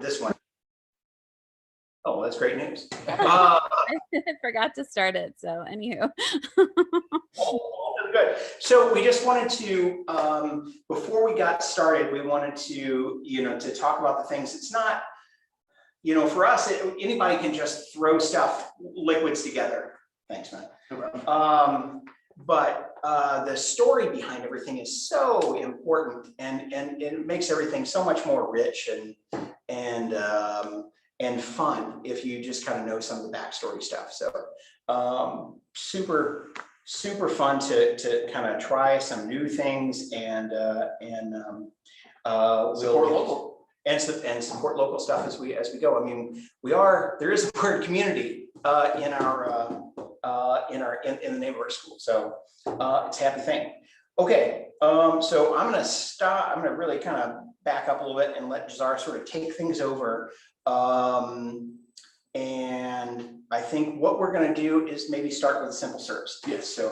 this one. Oh, that's great news. I forgot to start it. So anywho. Good. So we just wanted to, before we got started, we wanted to, to talk about the things. It's not, for us, anybody can just throw liquids together. Thanks, man. But the story behind everything is so important, and it makes everything so much more rich and fun if you just kind of know some of the backstory stuff. So super fun to kind of try some new things and support local and support local stuff as we go. I mean, there is a word community in the name of our school, so it's a happy thing. Okay, so I'm gonna really kind of back up a little bit and let Jazar sort of take things over. And I think what we're going to do is maybe start with simple syrups. Yes. So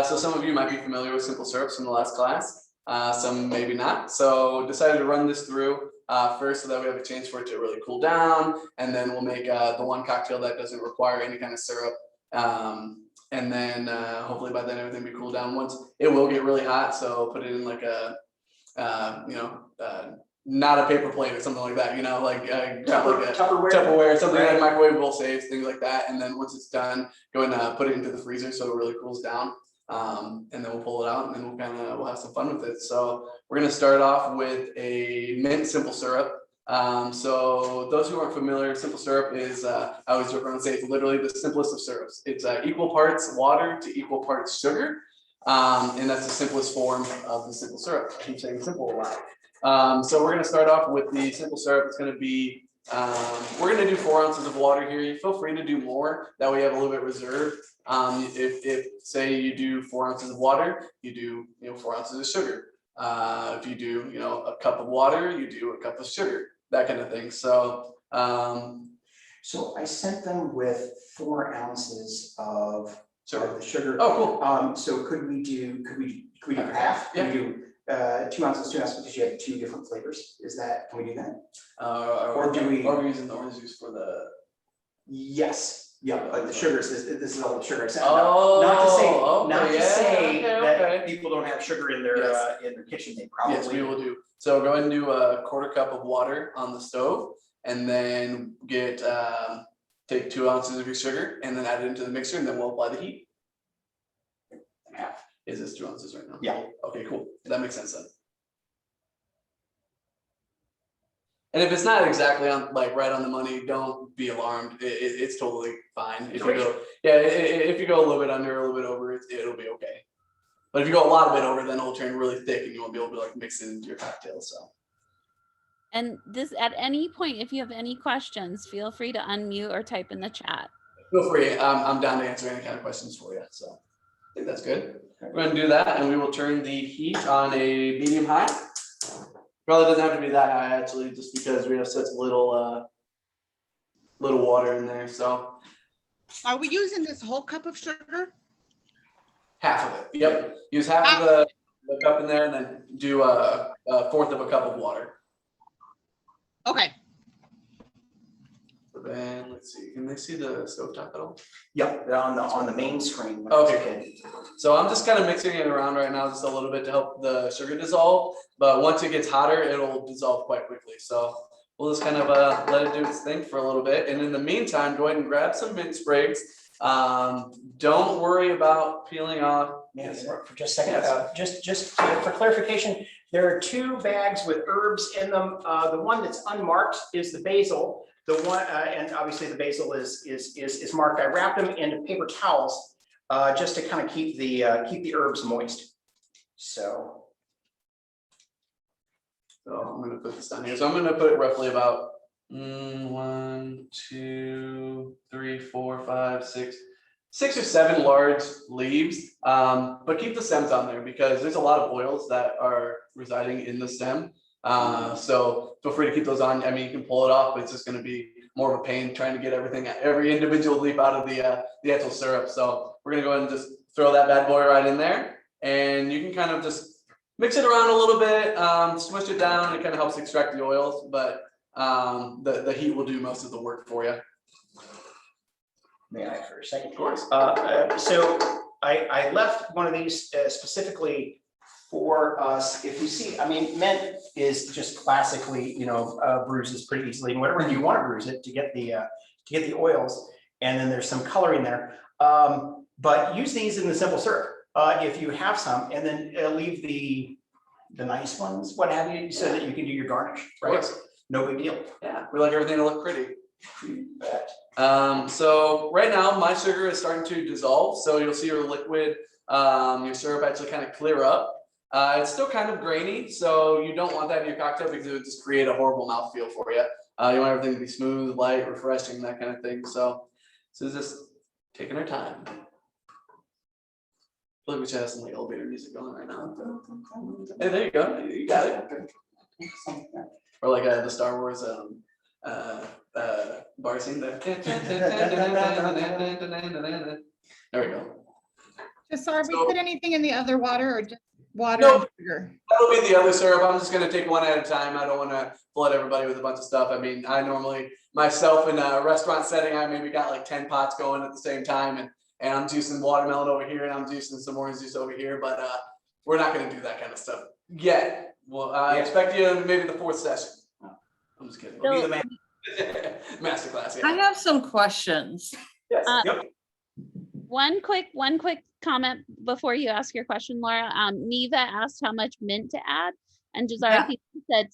some of you might be familiar with simple syrups from the last class. Some maybe not. So decided to run this through first so that we have a chance for it to really cool down, and then we'll make the one cocktail that doesn't require any kind of syrup. And then hopefully by then everything will be cooled down. Once it will get really hot, so put it in like a not a paper plate or something like that, like Tupperware, something like microwavable safe, things like that. And then once it's done, go and put it into the freezer so it really cools down. And then we'll pull it out, and then we'll have some fun with it. So we're gonna start off with a mint simple syrup. So those who aren't familiar, simple syrup is, I always joke around and say it's literally the simplest of syrups. It's equal parts water to equal parts sugar. And that's the simplest form of the simple syrup. I keep saying simple a lot. So we're gonna start off with the simple syrup. It's gonna be, we're gonna do 4 ounces of water here. You feel free to do more, that way you have a little bit reserved. If say you do 4 ounces of water, you do 4 ounces of sugar. If you do a cup of water, you do a cup of sugar, that kind of thing. So so I sent them with 4 ounces of the sugar. Oh, cool. So could we do half? Yeah. Can we do 2 ounces because you have 2 different flavors? Can we do that? Or do we? Are we using the orange juice for the? Yes. Yeah, like the sugar says this is all the sugar I said. Oh, not to say that people don't have sugar in their kitchen. They probably yes, we will do. So go ahead and do a 1/4 cup of water on the stove, and then take 2 ounces of your sugar and then add it into the mixer, and then we'll apply the heat. Half. Is this 2 ounces right now? Yeah. Okay, cool. That makes sense then. And if it's not exactly right on the money, don't be alarmed. It's totally fine. If you go a little bit under, a little bit over, it'll be okay. But if you go a lot bit over, then it'll turn really thick, and you won't be able to mix it into your cocktail. So. And this, at any point, if you have any questions, feel free to unmute or type in the chat. Feel free. I'm down to answer any kind of questions for you. So I think that's good. We're going to do that, and we will turn the heat on a medium high. Probably doesn't have to be that high, actually, just because we have such little water in there. So are we using this whole cup of sugar? Half of it. Yep. Use half of the cup in there, and then do a 1/4 of a cup of water. Okay. So then let's see. Can they see the stovetop at all? Yep, on the main screen. Okay. So I'm just kind of mixing it around right now just a little bit to help the sugar dissolve. But once it gets hotter, it'll dissolve quite quickly. So we'll just kind of let it do its thing for a little bit. And in the meantime, go ahead and grab some mint sprigs. Don't worry about peeling off. Yes, for just a second. Just for clarification, there are 2 bags with herbs in them. The one that's unmarked is the basil. The one, and obviously the basil is marked. I wrapped them into paper towels just to kind of keep the herbs moist. So I'm going to put this down here. So I'm going to put it roughly about 1, 2, 3, 4, 5, 6 or 7 large leaves, but keep the stems on there because there's a lot of oils that are residing in the stem. So feel free to keep those on. I mean, you can pull it off, but it's just going to be more of a pain trying to get every individual leaf out of the ethyl syrup. So we're going to go ahead and just throw that bad boy right in there, and you can kind of just mix it around a little bit, smush it down. It kind of helps extract the oils, but the heat will do most of the work for you. May I for a second? Of course. So I left one of these specifically for us. If you see, I mean, mint is just classically, bruises pretty easily, and whatever you want to bruise it to get the oils, and then there's some coloring there. But use these in the simple syrup if you have some, and then leave the nice ones, what have you, so that you can do your garnish. Right? No big deal. Yeah, we like everything to look pretty. You bet. So right now my sugar is starting to dissolve. So you'll see your liquid, your syrup actually kind of clear up. It's still kind of grainy, so you don't want that in your cocktail because it would just create a horrible mouthfeel for you. You want everything to be smooth, light, refreshing, that kind of thing. So it's just taking our time. I feel like we should have some like elevator music going right now. Hey, there you go. You got it. Or like the Star Wars bar scene there. There we go. Just sorry, we So- put anything in the other water or just water No. and sugar? That'll be the other syrup. I'm just gonna take one at a time. I don't wanna flood everybody with a bunch of stuff. I mean, I normally, myself in a restaurant setting, I maybe got like 10 pots going at the same time, and I'm juicing watermelon over here and I'm juicing some orange juice over here, but we're not gonna do that kind of stuff yet. Well, I expect you in maybe the 4th session. I'm just kidding. Be the So- man. Masterclass, I yeah. have some questions. Yes. Uh, Yep. One quick comment before you ask your question, Laura. Neva asked how much mint to add, and Yeah. Jazara said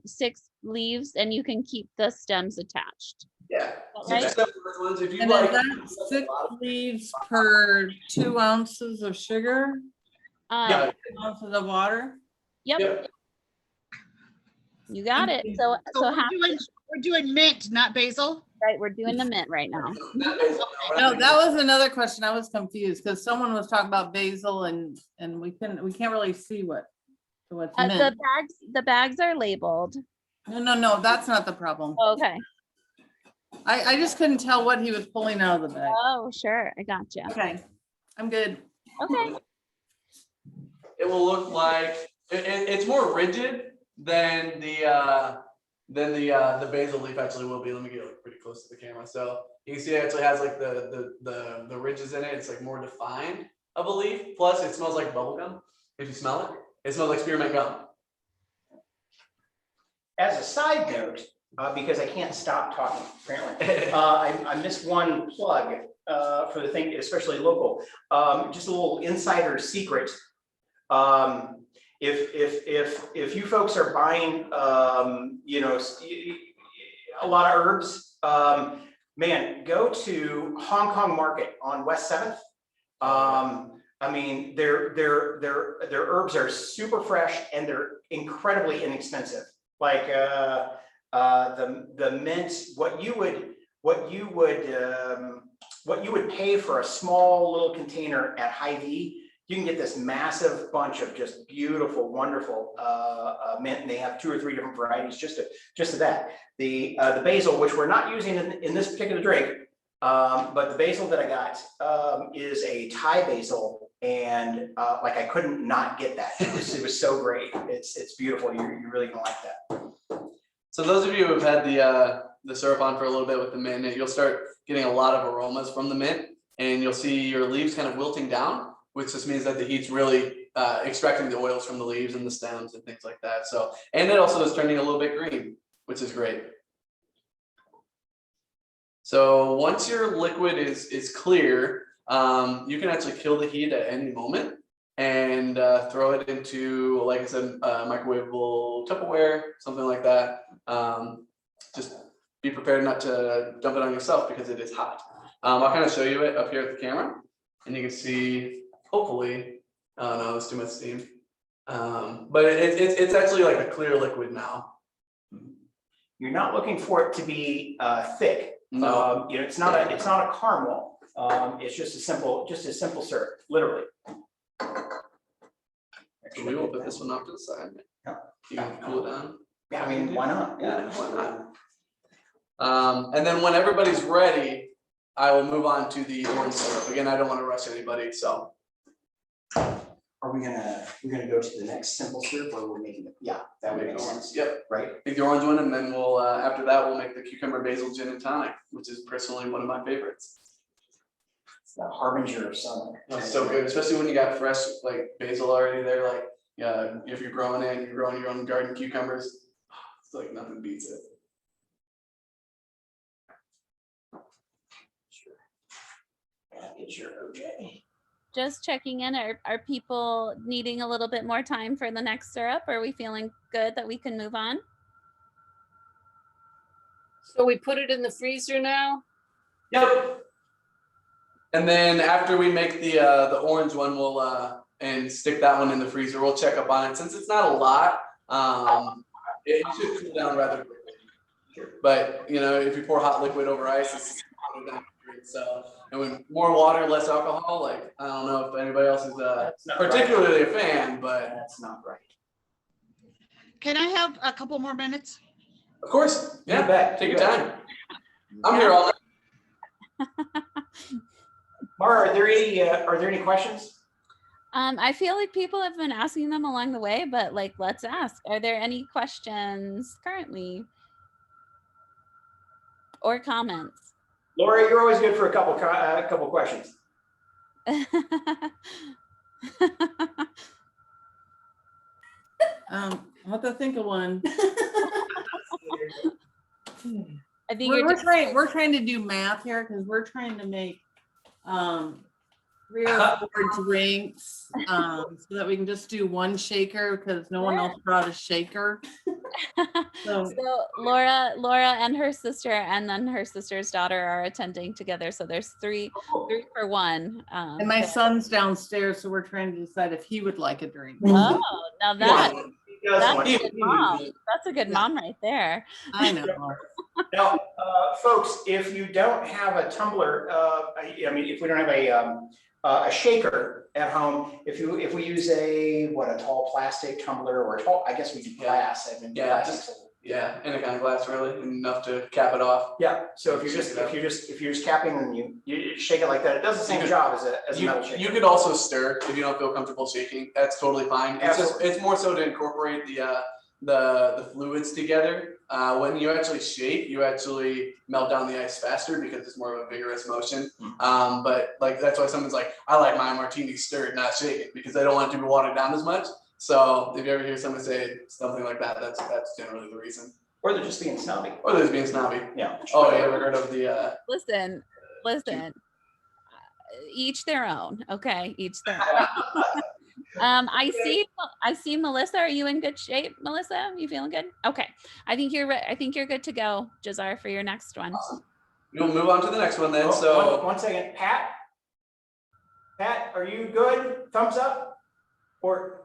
6 leaves, and you can keep the stems attached. Yeah. So Right? just the first ones, if you And like. is that 6 leaves per 2 ounces of sugar, Yeah. 2 ounces of water? Yep, Yeah. you got it. So So half, we're doing mint, not basil? right, we're doing the mint right now. No, that was another question. I was confused because someone was talking about basil and we can't really see what's mint. The bags are labeled. No, that's not the problem. Okay. I just couldn't tell what he was pulling out of the bag. Oh, sure. I got you. Okay, I'm good. Okay. It will look like, it's more rigid than the basil leaf actually will be. Let me get like pretty close to the camera. So you can see it actually has like the ridges in it. It's like more defined of a leaf. Plus it smells like bubble gum. If you smell it, it smells like spearmint gum. As a side note, because I can't stop talking, apparently, I missed one plug for the thing, especially local. Just a little insider secret. If you folks are buying, a lot of herbs, man, go to Hong Kong Market on West 7th. I mean, their herbs are super fresh and they're incredibly inexpensive. Like the mint, what you would pay for a small little container at Hy-Vee, you can get this massive bunch of just beautiful, wonderful mint, and they have 2 or 3 different varieties just of that. The basil, which we're not using in this particular drink, but the basil that I got is a Thai basil, and like I couldn't not get that. It was so great. It's beautiful. You're really gonna like that. So those of you who have had the syrup on for a little bit with the mint, you'll start getting a lot of aromas from the mint, and you'll see your leaves kind of wilting down, which just means that the heat's really extracting the oils from the leaves and the stems and things like that. So, and it also is turning a little bit green, which is great. So once your liquid is clear, you can actually kill the heat at any moment and throw it into, like I said, microwavable Tupperware, something like that. Just be prepared not to dump it on yourself because it is hot. I'll kind of show you it up here at the camera, and you can see, hopefully, oh no, there's too much steam. But it's actually like a clear liquid now. You're not looking for it to be thick. No. It's not a caramel. It's just a simple syrup, literally. We will put this one off to the side. Yeah. You can cool it down. Yeah, I mean, why not? Yeah, why not? And then when everybody's ready, I will move on to the orange syrup. Again, I don't want to rush anybody, so. Are we're gonna go to the next simple syrup, or we're making it, yeah, that would make sense, Yep, right? make the orange one, and then we'll, after that, we'll make the cucumber basil gin and tonic, which is personally one of my favorites. It's the harbinger of summer. It's so good, especially when you got fresh, like basil already there, like, if you're growing your own garden cucumbers, it's like nothing beats it. Get your OJ. Just checking in, are people needing a little bit more time for the next syrup? Are we feeling good that we can move on? So we put it in the freezer now? Yep. And then after we make the orange one, we'll and stick that one in the freezer. We'll check up on it since it's not a lot. It should cool down rather quickly. But you know, if you pour hot liquid over ice, it's cool down quickly. So, and with more water, less alcohol. Like I don't know if anybody else is particularly a fan, but That's not right. Can I have a couple more minutes? of course, You yeah. bet, Take you your bet. time. I'm here all night. Mara, are there any questions? I feel like people have been asking them along the way, but like, let's ask, are there any questions currently? Or comments? Laura, you're always good for a couple questions. I'll have to think of one. I think you're just- We're trying to do math here because we're trying to make 3 or 4 drinks so that we can just do one shaker because no one else brought a shaker. So So Laura and her sister and then her sister's daughter are attending together. So there's three for one. and my son's downstairs, so we're trying to decide if he would like a drink. Oh, now that's Now, a good mom. That's a good mom right there. I know. folks, if you don't have a tumbler, I mean, if we don't have a shaker at home, if we use a tall plastic tumbler or a tall, I guess we do glass. I mean, Yeah, glass. Yeah, in a kind of glass really, enough to cap it off. Yeah, so if you're just capping and you shake it like that, it does the same job as a metal shaker. You could also stir if you don't feel comfortable shaking. That's totally fine. It's more so to incorporate the fluids together. When you actually shake, you actually melt down the ice faster because it's more of a vigorous motion. But like that's why someone's like, I like my martini stirred, not shaken, because I don't want it to be watered down as much. So if you ever hear someone say something like that, that's generally the reason. Or they're just being snobby. Or they're just being snobby. Yeah. Oh, you ever heard of the? Listen. Each their own. Okay, each their own. I see Melissa. Are you in good shape, Melissa? You feeling good? Okay. I think you're good to go, Jazar, for your next one. Awesome. We'll move on to the next one then. Oh, So one second, Pat, are you good? Thumbs up? Or,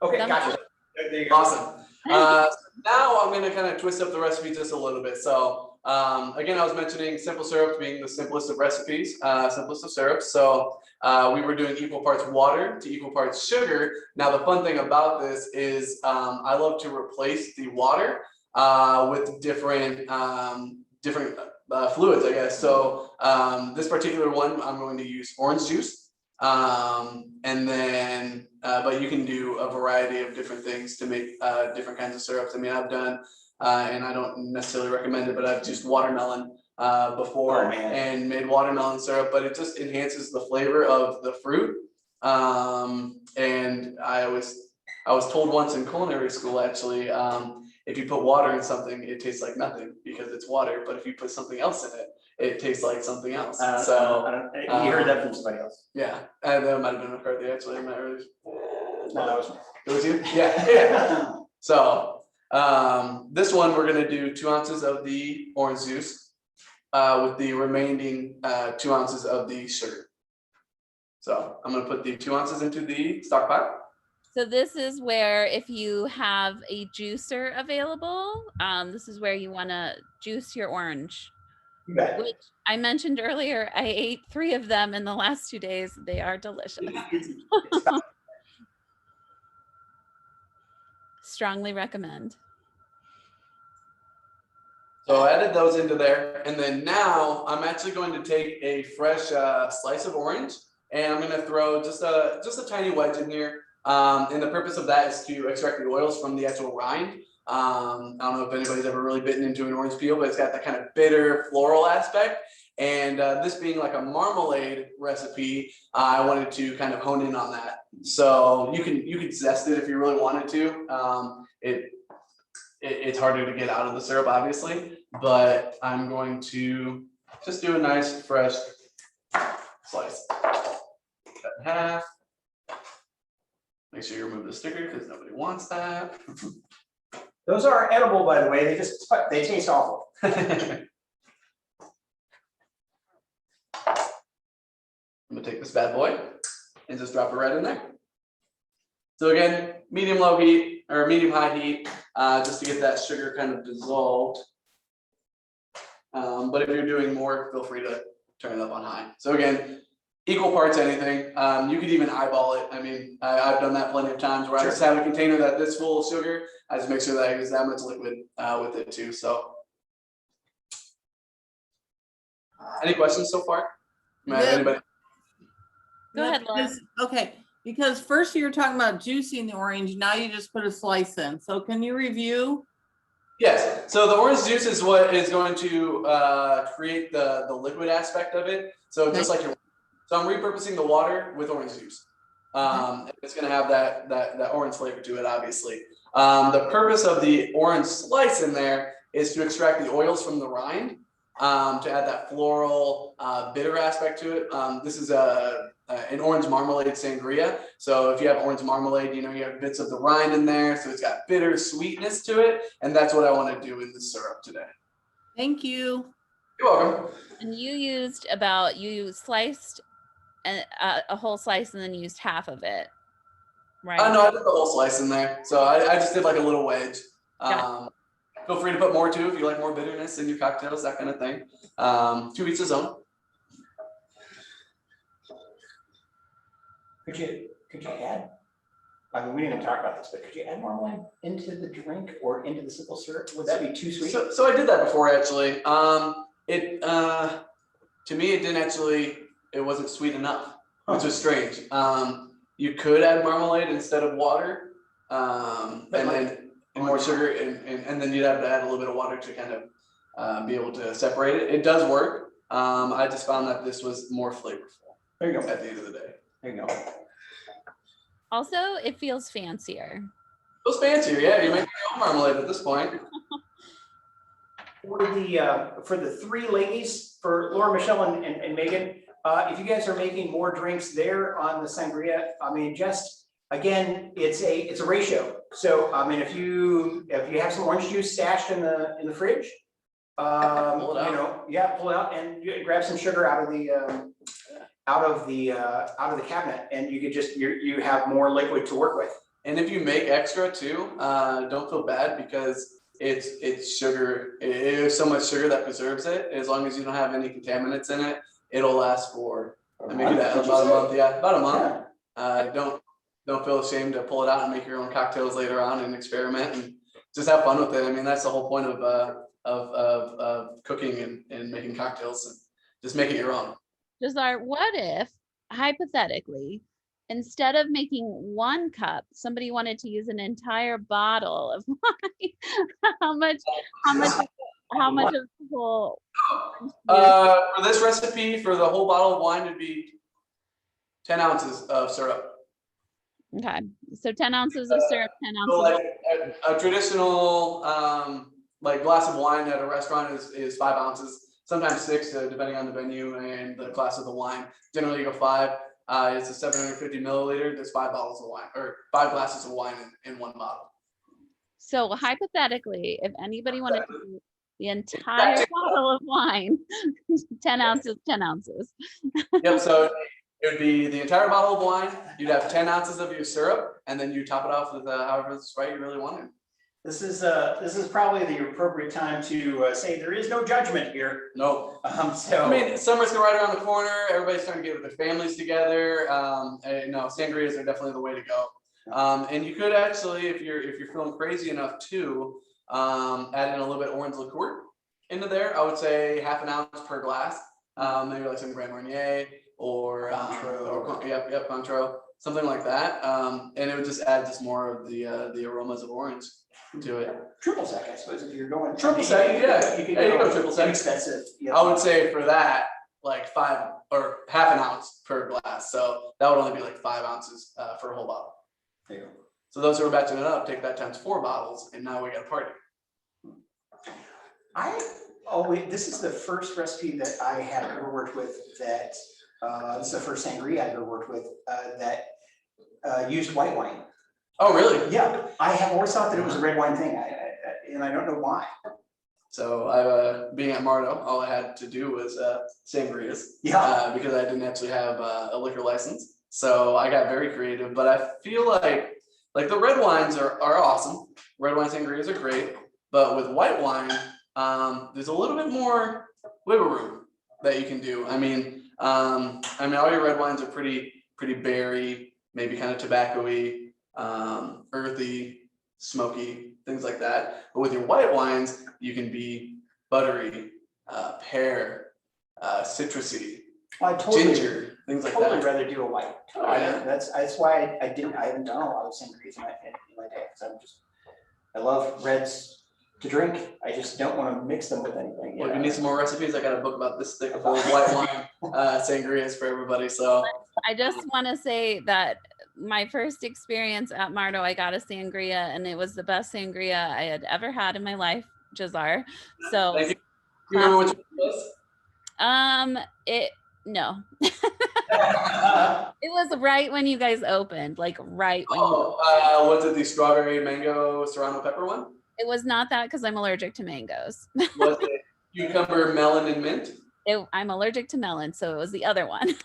okay, Thumbs gotcha. There you go. awesome. Now I'm gonna kind of twist up the recipe just a little bit. So again, I was mentioning simple syrups being the simplest of recipes, simplest of syrups. So we were doing equal parts water to equal parts sugar. Now the fun thing about this is I love to replace the water with different fluids, I guess. So this particular one, I'm going to use orange juice. And then, but you can do a variety of different things to make different kinds of syrups. I mean, I've done, and I don't necessarily recommend it, but I've used watermelon before and made watermelon syrup, but it just enhances the flavor of the fruit. And I was told once in culinary school, actually, if you put water in something, it tastes like nothing because it's water. But if you put something else in it, it tastes like something else. You heard that from somebody else. Yeah, and that might have been McCarthy actually. I'm not really. No, that was. It was you? Yeah. So this one we're gonna do 2 ounces of the orange juice with the remaining 2 ounces of the sugar. So I'm gonna put the 2 ounces into the stock pot. So this is where if you have a juicer available, this is where you want to juice your orange. You bet. Which I mentioned earlier, I ate 3 of them in the last 2 days. They are delicious. Strongly recommend. So I added those into there, and then now I'm actually going to take a fresh slice of orange, and I'm gonna throw just a tiny wedge in here. And the purpose of that is to extract the oils from the actual rind. I don't know if anybody's ever really bitten into an orange peel, but it's got that kind of bitter floral aspect. And this being like a marmalade recipe, I wanted to kind of hone in on that. So you can zest it if you really wanted to. It's harder to get out of the syrup, obviously, but I'm going to just do a nice fresh slice. Cut in half. Make sure you remove the sticker because nobody wants that. Those are edible, by the way. They taste awful. I'm gonna take this bad boy and just drop it right in there. So again, medium-low heat or medium-high heat, just to get that sugar kind of dissolved. But if you're doing more, feel free to turn it up on high. So again, equal parts anything. You could even eyeball it. I mean, I've done that plenty of times where I just have a container that this full of sugar. I just make sure that I use that much liquid with it too. So, any questions so far? Anybody? Go ahead, Laura. Okay, because first you were talking about juicing the orange, now you just put a slice in. So can you review? Yes. So the orange juice is what is going to create the liquid aspect of it. So just like so I'm repurposing the water with orange juice. It's going to have that orange flavor to it, obviously. The purpose of the orange slice in there is to extract the oils from the rind, to add that floral, bitter aspect to it. This is an orange marmalade sangria. So if you have orange marmalade, you have bits of the rind in there. So it's got bitter sweetness to it. And that's what I want to do in the syrup today. Thank you. You're welcome. And you sliced a whole slice and then used half of it, right? No, I put the whole slice in there. So I just did like a little wedge. Feel free to put more too if you like more bitterness in your cocktails, that kind of thing. To each his own. Could you add? I mean, we didn't talk about this, but could you add marmalade into the drink or into the simple syrup? Would that be too sweet? So I did that before actually. To me it wasn't sweet enough, which was strange. You could add marmalade instead of water, and then more sugar, and then you'd have to add a little bit of water to kind of be able to separate it. It does work. I just found that this was more flavorful. There you go. At the end of the day. There you go. Also, it feels fancier. It feels fancier, yeah. You're making your own marmalade at this point. For the three ladies, for Laura, Michelle, and Megan, if you guys are making more drinks there on the sangria, I mean, just again, it's a ratio. So I mean, if you have some orange juice stashed in the fridge, pull it out. Pull it out and you grab some sugar out of the cabinet, and you could you have more liquid to work with. And if you make extra too, don't feel bad because it's sugar. It's so much sugar that preserves it. As long as you don't have any contaminants in it, it'll last for maybe about a month. Yeah, about a month. Yeah. Don't feel ashamed to pull it out and make your own cocktails later on and experiment and just have fun with it. I mean, that's the whole point of cooking and making cocktails, and just make it your own. Jazar, what if hypothetically, instead of making 1 cup, somebody wanted to use an entire bottle of wine? how much of the whole? For this recipe, for the whole bottle of wine, it'd be 10 ounces of syrup. Okay, so 10 ounces of syrup, 10 ounces. So like a traditional like glass of wine at a restaurant is 5 ounces, sometimes 6, depending on the venue and the class of the wine. Generally, you go 5. It's a 750 milliliter. There's 5 bottles of wine, or 5 glasses of wine in 1 bottle. So hypothetically, if anybody wanted to do the entire bottle of wine, 10 ounces, 10 ounces. Yep. So it would be the entire bottle of wine. You'd have 10 ounces of your syrup, and then you top it off with however Sprite you really wanted. This is probably the appropriate time to say there is no judgment here. No. So I mean, summer's right around the corner. Everybody's trying to get with their families together. No, sangrias are definitely the way to go. And you could actually, if you're feeling crazy enough too, add in a little bit orange liqueur into there. I would say half an ounce per glass. Maybe like some Grand Marnier. or Cointreau. yep, Cointreau, something like that. And it would just add just more of the aromas of orange to it. Triple sec, I suppose, if you're going. Triple sec, yeah. You could Yeah, you go go triple sec. inexpensive. you I know. would say for that, like 5 or half an ounce per glass. So that would only be like 5 ounces for a whole bottle. There you go. So those who are batching it up, take that times 4 bottles, and now we got a party. This is the first recipe that I have ever worked with that, this is the first sangria I've ever worked with, that used white wine. Oh, really? Yeah, I have always thought that it was a red wine thing, and I don't know why. So I, being at Mardo, all I had to do was sangrias. Yeah. Because I didn't actually have a liquor license. So I got very creative, but I feel like the red wines are awesome. Red wine sangrias are great, but with white wine, there's a little bit more wiggle room that you can do. I mean, all your red wines are pretty berry, maybe kind of tobacco-y, earthy, smoky, things like that. But with your white wines, you can be buttery, pear, citrusy, I ginger, things like totally that. rather do a white. Oh, yeah. That's why I haven't done a lot of sangrias in my day, because I love reds to drink. I just don't want to mix them with anything. Well, if you need some more recipes, I got a book about this thick of old white wine sangrias for everybody. So I just want to say that my first experience at Mardo, I got a sangria, and it was the best sangria I had ever had in my life, Jazar. So, thank you. You remember which one it was? no, it was right when you guys opened, like right when you. Was it the strawberry mango serrano pepper one? It was not that, because I'm allergic to mangoes. Was it cucumber, melon, and mint? I'm allergic to melon, so it was the other one.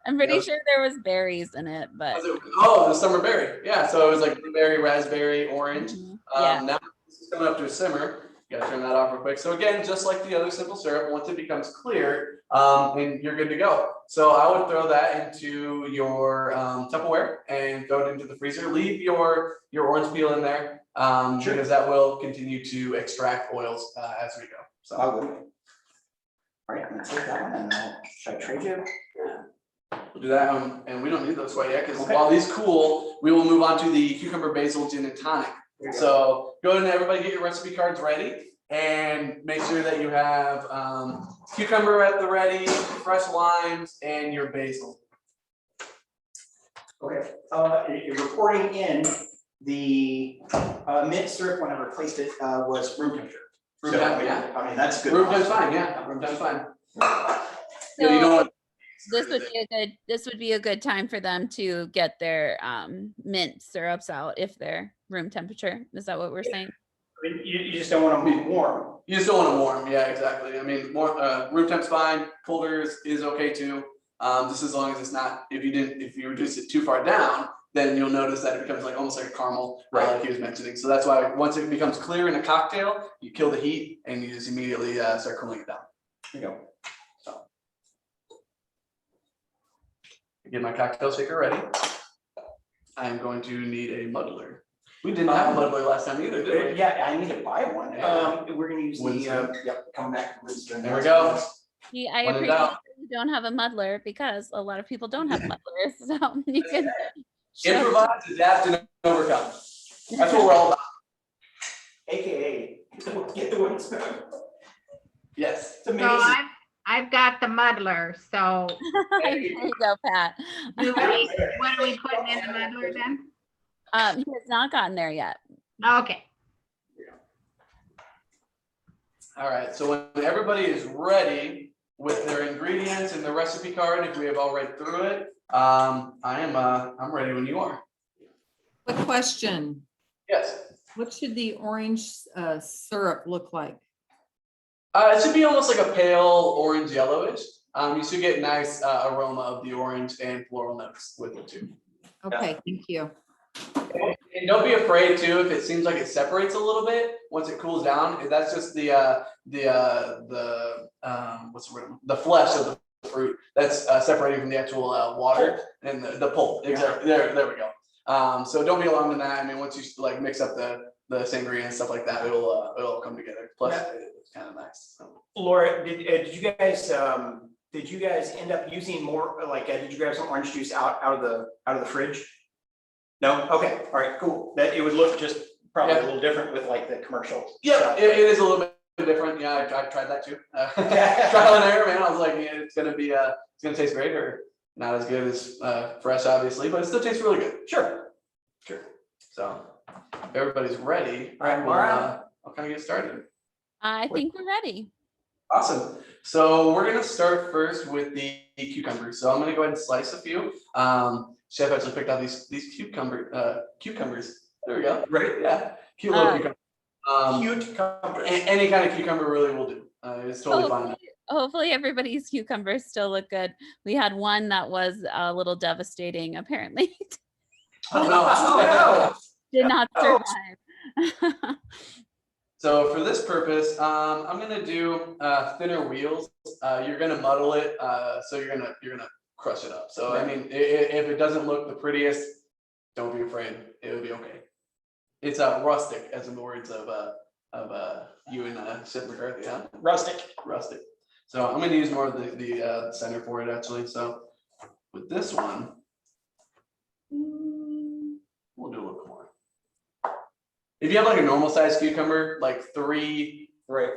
I'm pretty sure there was berries in it, but The summer berry. Yeah, so it was like blueberry, raspberry, orange. yeah. Now this is coming up to a simmer. You gotta turn that off real quick. So again, just like the other simple syrup, once it becomes clear, and you're good to go. So I would throw that into your Tupperware and throw it into the freezer. Leave your orange peel in there, because that will continue to extract oils as we go. So I would. All right, I'm gonna take that one, and should I trade you? we'll do that, and we don't need those quite yet, because Okay. while these cool, we will move on to the cucumber basil gin and tonic. There you go. So go ahead and everybody get your recipe cards ready, and make sure that you have cucumber at the ready, fresh limes, and your basil. Okay, reporting in the mint syrup when I replaced it was room temperature. Room So, temp, yeah. I mean, that's good. Room temp's fine, yeah, room temp's fine. Yeah, you So don't want. this would be a good time for them to get their mint syrups out if they're room temperature. Is that what we're saying? I mean, you just don't want them warm. You just don't want them warm, yeah, exactly. I mean, more room temp's fine, colder is okay too. Just as long as it's not, if you reduce it too far down, then you'll notice that it becomes like almost like a caramel, like he was mentioning. So that's why once it becomes clear in a cocktail, you kill the heat and you just immediately start cooling it down. There you go. Get my cocktail shaker ready. I am going to need a muddler. We didn't have a muddler last time either, did we? Yeah, I need to buy one. Yeah. We're gonna use the, Winston. come back. to Winston. There we go. See, I When in appreciate doubt. that you don't have a muddler, because a lot of people don't have muddlers. So you can show- Improvise, adapt, and overcome. That's what we're all about. AKA, get the Winston. Yes. It's So amazing. I've got the muddler, so There you go, Pat. what are we putting in the muddler then? He has not gotten there yet. Okay, All right, so when everybody is ready with their ingredients and the recipe card, if we have all read through it, I'm ready when you are. Quick question, Yes. what should the orange syrup look like? It should be almost like a pale orange yellowish. You should get nice aroma of the orange and floral notes with it too. Okay, thank you. And don't be afraid too if it seems like it separates a little bit once it cools down. That's just the what's the word? The flesh of the fruit that's separating from the actual water and the pulp. Exactly. There we go. So don't be alarmed in that. I mean, once you like mix up the sangria and stuff like that, it'll all come together. Plus, it's kind of nice. So. Laura, did you guys did you guys end up using more, like, did you grab some orange juice out of the fridge? No? Okay, all right, cool. That, it would look just probably a Yeah. little different with like the commercial. Yeah, stuff. it is a little bit different. Yeah, I tried that too. Trial and error, man. I was like, yeah, it's gonna taste great, or not as good as fresh, obviously, but it still tastes really good. Sure. So if everybody's ready, All right, Mara. I'll kind of get started. I think we're ready. Awesome. So we're gonna start first with the cucumbers. So I'm gonna go ahead and slice a few. Chef actually picked out these cucumbers. There we go. Right? Yeah. Cute little cucumber. Cute cucumbers. Any kind of cucumber really will do. It's totally fine. Hopefully everybody's cucumbers still look good. We had one that was a little devastating, apparently. Oh, no. Did not survive. So for this purpose, I'm gonna do thinner wheels. You're gonna muddle it, so you're gonna crush it up. So I mean, if it doesn't look the prettiest, don't be afraid. It'll be okay. It's rustic, as in the words of you and Sid McCarthy, huh? Rustic. Rustic. So I'm gonna use more of the center for it actually. So with this one, we'll do a little more. If you have like a normal sized cucumber, like 3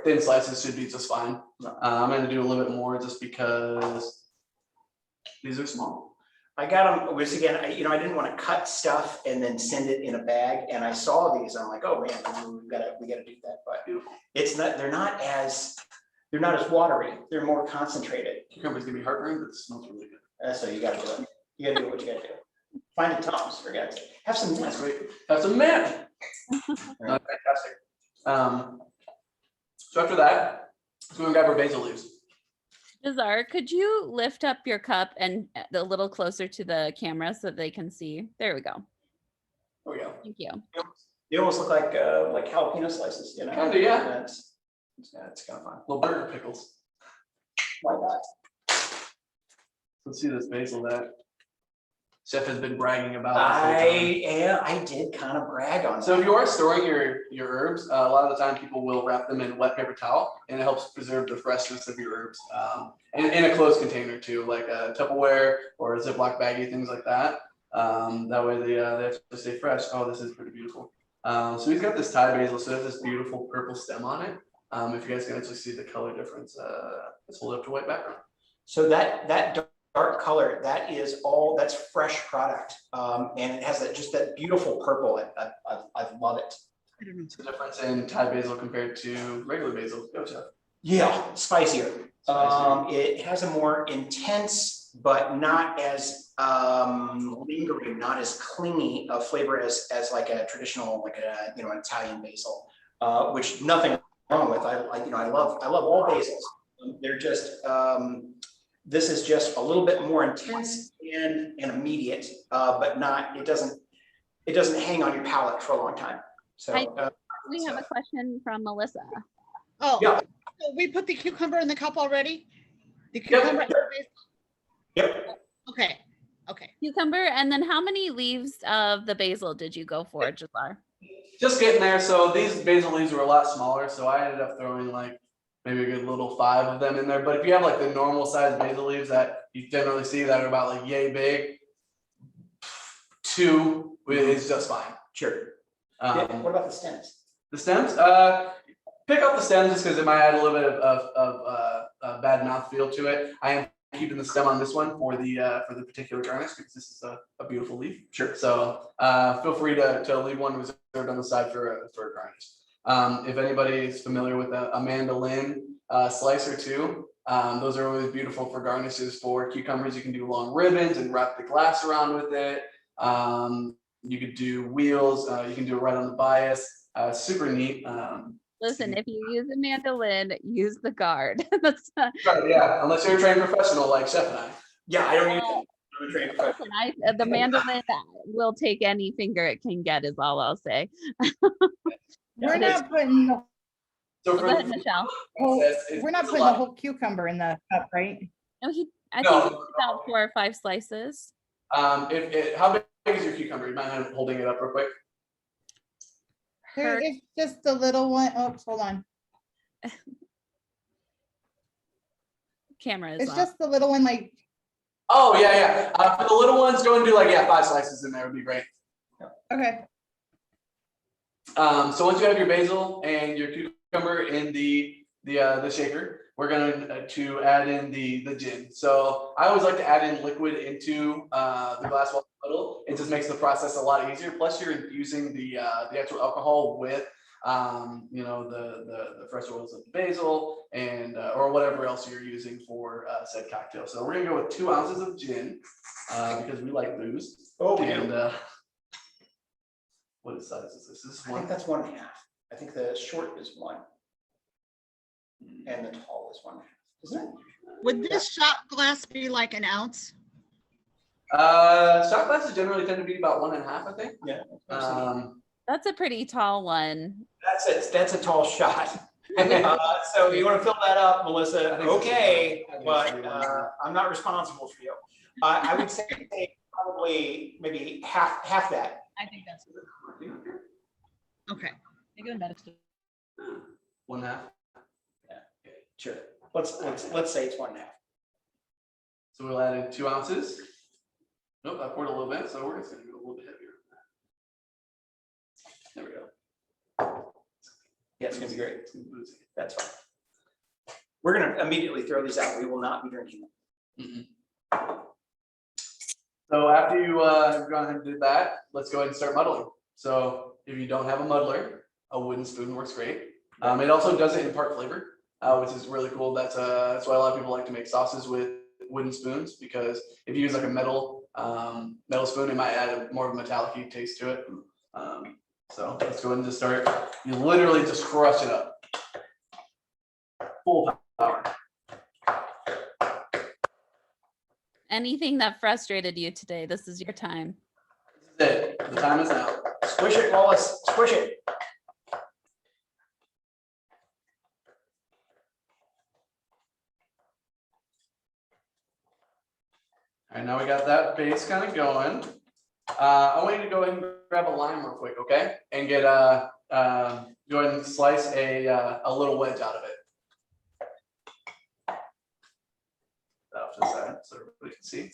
thin slices should be just fine. I'm gonna do a little bit more just because these are small. I got them, which again, I didn't want to cut stuff and then send it in a bag, and I saw these, I'm like, oh man, we gotta do that, but it's not, they're not as watery, they're more concentrated. Cucumbers give me heartburn, but it smells really good. So you gotta do it. You gotta do what you gotta do. Find a Tom's, for God's sake. Have some That's nuts. great. Have some mint. Fantastic. So after that, we're gonna grab our basil leaves. Jazar, could you lift up your cup and a little closer to the camera so they can see? There we go. There we go. Thank you. They almost look like jalapeno slices, Kinda, yeah. It's kind of fun. Little burger pickles. Why not? Let's see this basil that Chef has been bragging about. I did kind of brag on. So if you are storing your herbs, a lot of the time people will wrap them in wet paper towel, and it helps preserve the freshness of your herbs. And in a closed container too, like a Tupperware or a Ziploc baggie, things like that. That way they have to stay fresh. Oh, this is pretty beautiful. So he's got this Thai basil, so it has this beautiful purple stem on it. If you guys can actually see the color difference, let's hold it up to white background. So that dark color, that's fresh product, and it has that beautiful purple. I love it. What's the difference in Thai basil compared to regular basil? Go, Chef. Yeah, spicier. It has a more intense, but not as lingering, not as clingy a flavor as like a traditional, like an Italian basil, which nothing wrong with. I love all basils. They're just this is just a little bit more intense and immediate, but it doesn't hang on your palate for a long time. So We have a question from Melissa. Oh, Yeah. so we put the cucumber in the cup already? The cucumber? and the basil? Yep. Okay. Cucumber, and then how many leaves of the basil did you go for, Jazar? Just getting there. So these basil leaves were a lot smaller, so I ended up throwing like maybe a good little 5 of them in there. But if you have like the normal size basil leaves that you generally see that are about like yay big, 2 is just fine. Sure. What about the stems? The stems, pick up the stems just because it might add a little bit of bad mouthfeel to it. I am keeping the stem on this one for the particular garnish because this is a beautiful leaf. Sure. So feel free to leave one reserved on the side for a garnish. If anybody's familiar with a mandolin slicer too, those are always beautiful for garnishes for cucumbers. You can do long ribbons and wrap the glass around with it. You could do wheels. You can do it right on the bias. Super neat. Listen, if you use a mandolin, use the guard. That's Yeah, unless you're a trained professional like Chef and I. Yeah, I don't even. I'm a trained professional. listen, the mandolin will take any finger it can get, is all I'll say. We're not putting the So Go ahead, Michelle. we're not putting the whole cucumber in the cup, right? No, I No. think it's about 4 or 5 slices. How big is your cucumber? You mind holding it up real quick? There, it's just the little one. Oh, hold on. camera is It's off. just the little one, like, Oh, yeah. For the little ones, go and do like, 5 slices in there would be great. okay, So once you have your basil and your cucumber in the shaker, we're going to add in the gin. So I always like to add in liquid into the glass water bottle. It just makes the process a lot easier. Plus, you're infusing the actual alcohol with the fresh oils of the basil and or whatever else you're using for said cocktail. So we're gonna go with 2 ounces of gin because we like booze. Oh, we And do. what size is this? This is I think that's 1.5. I think the short is 1. And the tall is 1.5. Isn't it? Would this shot glass be like an ounce? Shot glasses generally tend to be about 1.5, I think. Yeah. That's a pretty tall one. That's a tall shot. So you want to fill that up, Melissa? I think so. Okay, I think but so. I'm not responsible for you. I would say probably maybe half that. I think that's. Okay. Maybe I'm better. 1.5. Okay, sure. Let's say it's 1.5. So we'll add in 2 ounces. Nope, I poured a little bit, so we're just gonna go a little bit heavier. There we go. Yeah, it's gonna be great. It's gonna be boozy. That's fine. We're gonna immediately throw these out. We will not be drinking them. So after you go ahead and do that, let's go ahead and start muddling. So if you don't have a muddler, a wooden spoon works great. It also doesn't impart flavor, which is really cool. That's why a lot of people like to make sauces with wooden spoons, because if you use like a metal spoon, it might add more of a metallic taste to it. So let's go ahead and just start. You literally just crush it up. Full power. Anything that frustrated you today, this is your time. This is it. The time is now. Squish it, Wallace. Squish it. All right, now we got that base kind of going. I want you to go ahead and grab a lime real quick, okay? And get go ahead and slice a little wedge out of it. That off to the side so everybody can see.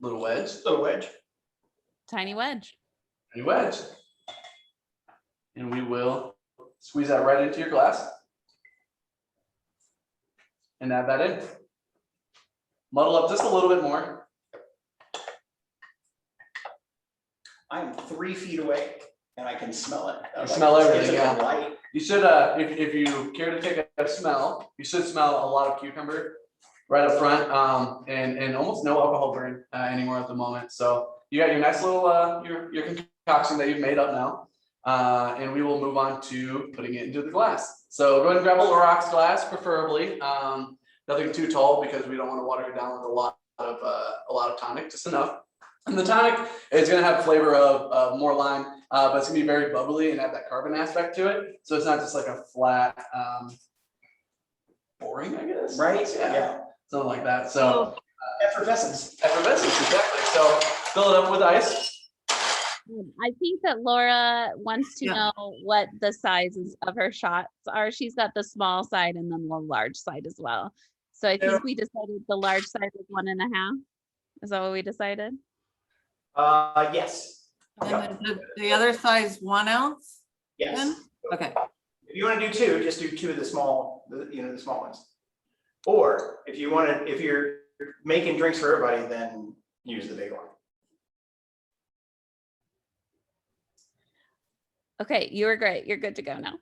Little wedge. Little wedge. Tiny wedge. Tiny wedge. And we will squeeze that right into your glass. And add that in. Muddle up just a little bit more. I am 3 feet away and I can smell it. You smell everything, It's yeah. light. You should, if you care to take a smell, you should smell a lot of cucumber right up front, and almost no alcohol burn anymore at the moment. So you got your nice little your concoction that you've made up now, and we will move on to putting it into the glass. So go ahead and grab a Lorax glass, preferably. Nothing too tall because we don't want to water it down with a lot of tonic, just enough. And the tonic is going to have flavor of more lime, but it's going to be very bubbly and have that carbon aspect to it. So it's not just like a flat, boring, I guess. Right? Yeah. Something like that. So Effervescence. effervescence, exactly. So fill it up with ice. I think that Laura wants to Yeah. know what the sizes of her shots are. She's got the small side and then the large side as well. So I think we decided the large side was 1.5. Is that what we decided? Yes. And the other size 1 ounce? Yes. Then? Okay. If you want to do 2, just do 2 of the small, the small ones. Or if you're making drinks for everybody, then use the big one. Okay, you were great. You're good to go now.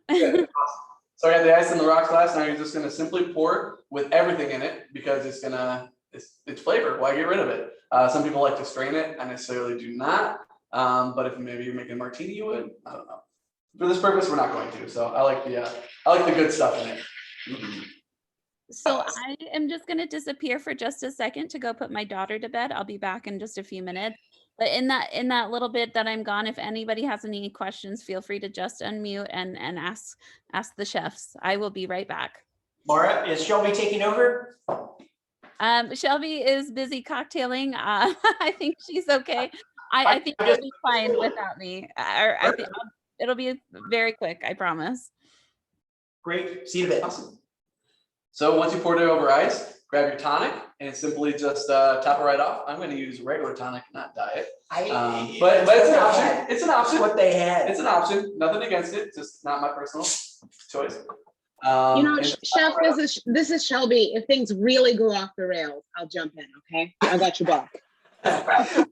So I got the ice in the rocks glass. Now you're just going to simply pour with everything in it because it's flavor. Why get rid of it? Some people like to strain it. I necessarily do not. But if maybe you're making a martini, you would. I don't know. For this purpose, we're not going to. So I like the good stuff in it. So I am just going to disappear for just a second to go put my daughter to bed. I'll be back in just a few minutes. But in that little bit that I'm gone, if anybody has any questions, feel free to just unmute and ask the chefs. I will be right back. Mara, is Shelby taking over? Shelby is busy cocktailing. I think she's okay. I think it'll be fine without me. I think it'll be very quick. I promise. Great, see you in a bit. Awesome. So once you poured it over ice, grab your tonic and simply just top it right off. I'm going to use regular tonic, not diet. But it's an option. It's an option. What they had. It's an option. Nothing against it. Just not my personal choice. You know, And Chef, this is Shelby. If things really go off the rails, I'll jump in, okay? I got your back. We can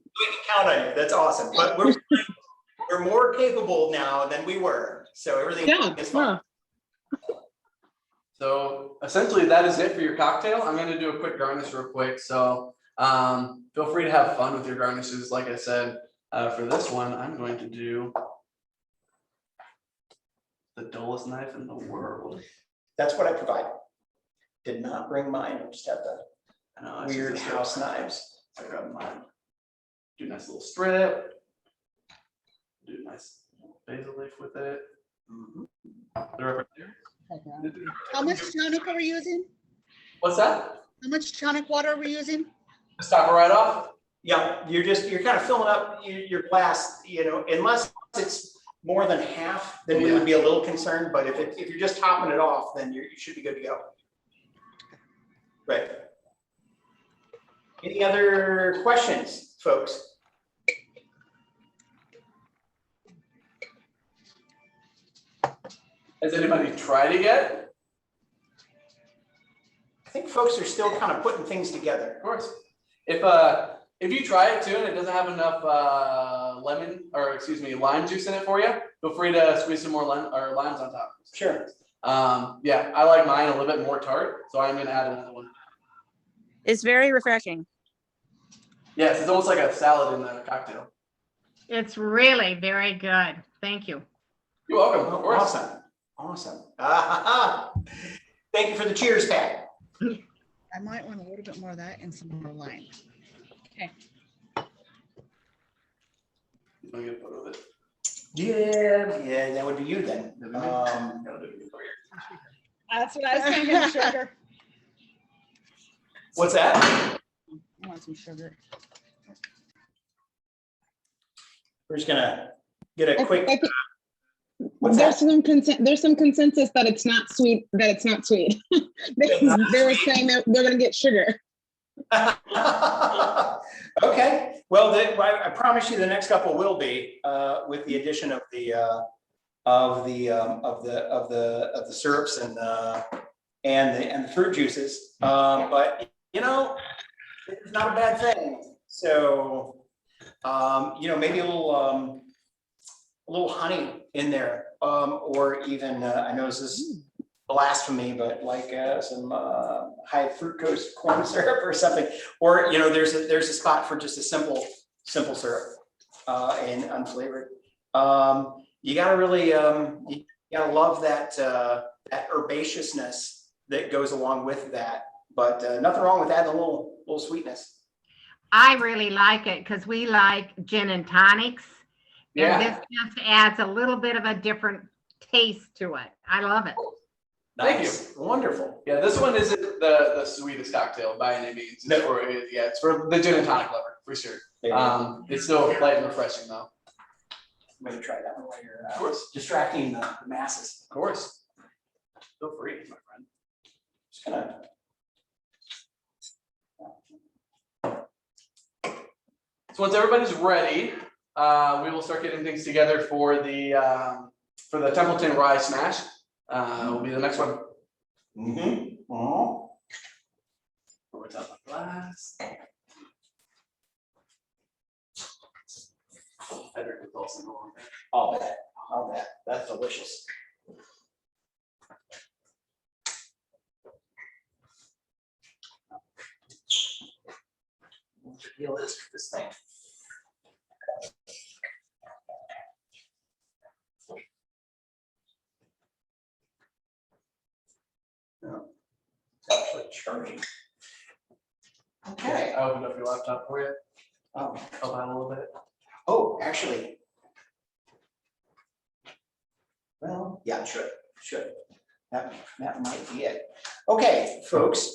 count on you. That's awesome. But we're more capable now than we were. So everything is fine. so essentially that is it for your cocktail. I'm going to do a quick garnish real quick. So feel free to have fun with your garnishes. Like I said, for this one, I'm going to do the dullest knife in the world. That's what I provide. Did not bring mine. I just have the I know, I weird just- house knives. I grabbed mine. Do a nice little strip. Do a nice basil leaf with it. Put it right there. How much tonic are we using? What's that? How much tonic water are we using? Just top it right off. Yeah, you're kind of filling up your glass, unless it's more than half, then we would be a little concerned, but if you're just topping it off, then you should be good to go. Right. Any other questions, folks? Has anybody tried it yet? I think folks are still kind of putting things together. Of course. If you try it too and it doesn't have enough lime juice in it for you, feel free to squeeze some more limes on top. Sure. Yeah, I like mine a little bit more tart, so I'm gonna add another one. It's very refreshing. Yes, it's almost like a salad in a cocktail. It's really very good. Thank you. You're welcome. Of course. Awesome. Thank you for the cheers, Pat. I might want a little bit more of that and some more lime. I'm gonna get a photo of it. Yeah, that would be you then. That's what I was thinking, sugar. What's that? I want some sugar. We're just gonna get a quick. I think What's there's that? there's some consensus that it's not sweet. They were saying that they're gonna get sugar. Okay, well, I promise you the next couple will be with the addition of the syrups and the fruit juices. But it's not a bad thing. So maybe a little honey in there, or even I know this is blasphemy, but like some high fructose corn syrup or something, or there's a spot for just a simple syrup and unflavored. You gotta really you gotta love that herbaceousness that goes along with that, but nothing wrong with adding a little sweetness. I really like it because we like gin and tonics. Yeah. And this just adds a little bit of a different taste to it. I love it. Thank Nice. Wonderful. Yeah, this one isn't the sweetest cocktail by any means. It's for the gin and tonic lover for sure. It's still light and refreshing though. I'm gonna try that one while you're Of course. distracting the masses. Of course. Feel free, my friend. Just gonna. So once everybody's ready, we will start getting things together for the Templeton Rye Smash. Will be the next one. Mm-hmm. Oh. Over top of glass. Edric is also no longer. I'll bet. That's delicious. What the deal is for this thing? No, it's actually charging. Okay. I opened up your laptop for you. Oh, Help out a little bit. oh, actually. Well, yeah, should. That might be it. Okay, folks.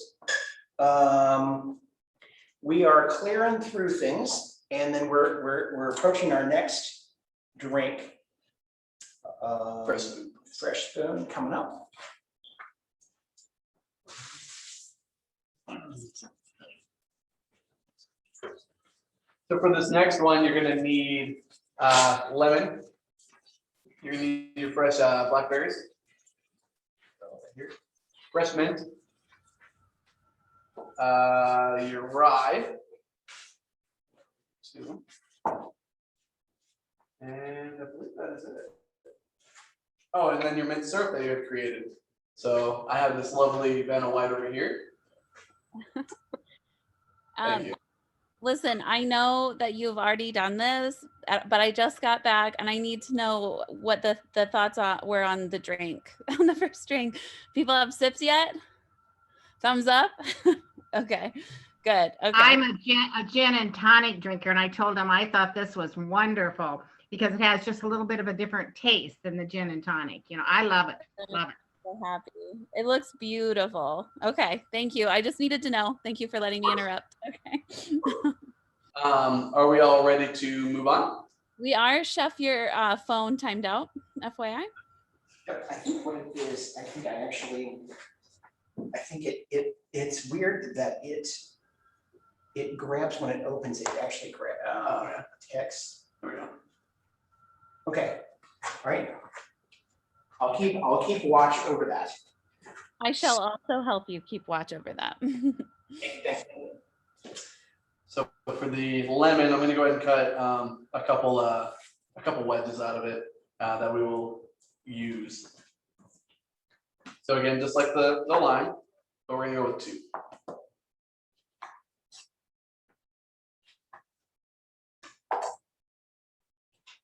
We are clearing through things And then we're approaching our next drink. Fresh spoon. Fresh spoon coming up. So for this next one, you're gonna need lemon. You're gonna need your fresh blackberries. Fresh mint. Your rye. 2. And I believe that is it. Oh, and then your mint syrup that you had created. So I have this lovely Vanna White over here. Thank you. Listen, I know that you've already done this, but I just got back and I need to know what the thoughts were on the drink, on the first drink. People have sips yet? Thumbs up? Okay, good. Okay. I'm a gin and tonic drinker, and I told him I thought this was wonderful because it has just a little bit of a different taste than the gin and tonic. You know, I love it. Love it. So happy. It looks beautiful. Okay, thank you. I just needed to know. Thank you for letting me interrupt. Okay. Are we all ready to move on? We are. Chef, your phone timed out, FYI. Yep, I think what it is, I think it's weird that it grabs when it opens, it actually grabs text. There we go. Okay, all right. I'll keep watch over that. I shall also help you keep watch over that. So for the lemon, I'm gonna go ahead and cut a couple wedges out of it that we will use. So again, just like the lime, but we're gonna go with 2.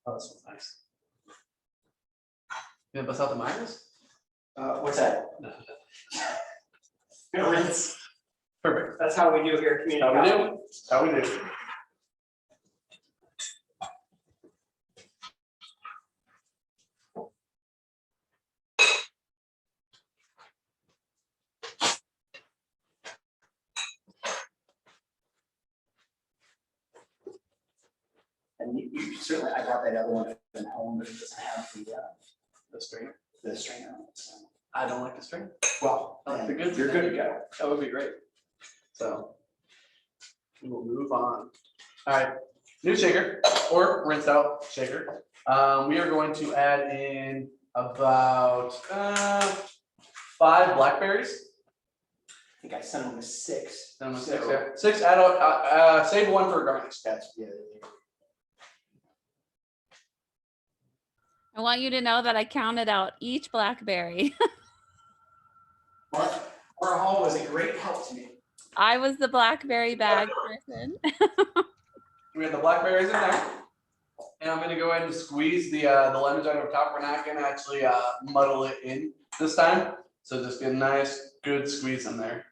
Oh, that smells nice. You gonna bust out the Myers? What's that? Gonna rinse. Perfect. That's how we do here at Community How we College. do? How we do? And you certainly, I got that other one from home, but it doesn't have The string. the string on it. So. I don't like the string. Well, I like the good you're string. good to go. That would be great. So we will move on. All right, new shaker or rinsed out shaker. We are going to add in about 5 blackberries. I think I sent them with 6. Then with So- 6, yeah. 6. Add out. Save 1 for a garnish. That's, yeah. I want you to know that I counted out each blackberry. Laura Hall was a great help to me. I was the blackberry bag person. We have the blackberries in there. And I'm gonna go ahead and squeeze the lemons out of top. We're not gonna actually muddle it in this time. So just get a nice, good squeeze in there.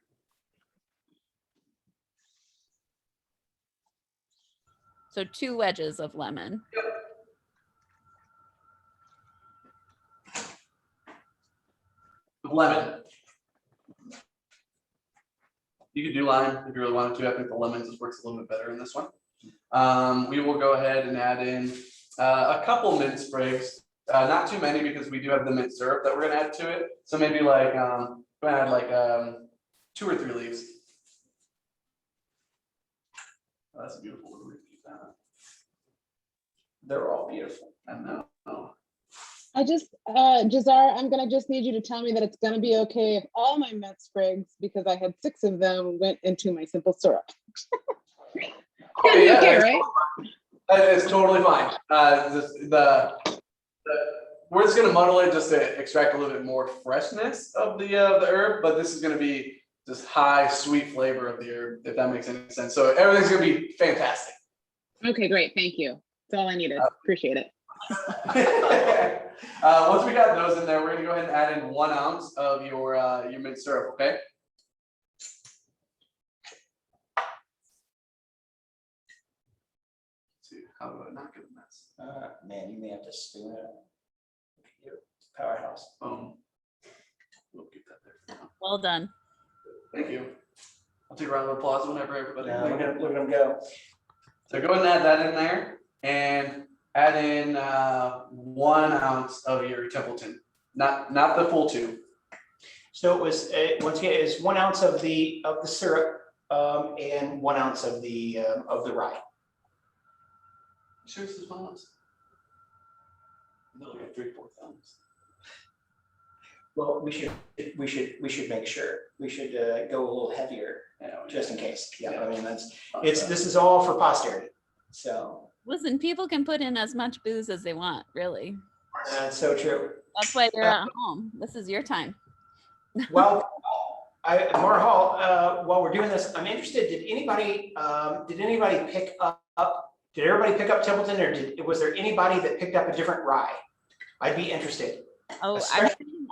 So 2 wedges of lemon. Lemon. You could do lime if you really wanted to. I think the lemon just works a little bit better in this one. We will go ahead and add in a couple mint sprigs, not too many because we do have the mint syrup that we're gonna add to it. So maybe like go add like 2 or 3 leaves. Oh, that's a beautiful one. We're gonna keep that. They're all beautiful. I know. I just, Jazar, I'm gonna just need you to tell me that it's gonna be okay if all my mint sprigs, because I had 6 of them, went into my simple syrup. Oh, yeah, Okay, that's right? It's totally fine. We're just gonna muddle it just to extract a little bit more freshness of the herb, but this is gonna be just high sweet flavor of the herb, if that makes any sense. So everything's gonna be fantastic. Okay, great, thank you. That's all I needed, appreciate it. Once we got those in there, we're gonna go ahead and add in 1 ounce of your mint syrup, okay? Let's see, how do I not get a mess? Man, you may have to spoon it. Powerhouse. We'll keep that there. Well done. Thank you. I'll take a round of applause whenever everybody. Look at them go. So go ahead and add that in there and add in 1 ounce of your Templeton, not the full 2. So it was, once again, it's 1 ounce of the syrup, and 1 ounce of the rye. Sure, this is 1 ounce. No, like 3/4 ounce. Well, we should make sure. We should go a little heavier, just in case. Yeah, I mean, this is all for posterity. So. Listen, people can put in as much booze as they want, really. That's so true. That's why they're at home. This is your time. Well, Marhal, while we're doing this, I'm interested, did anybody pick up, did everybody pick up Templeton, or was there anybody that picked up a different rye? I'd be interested. Oh,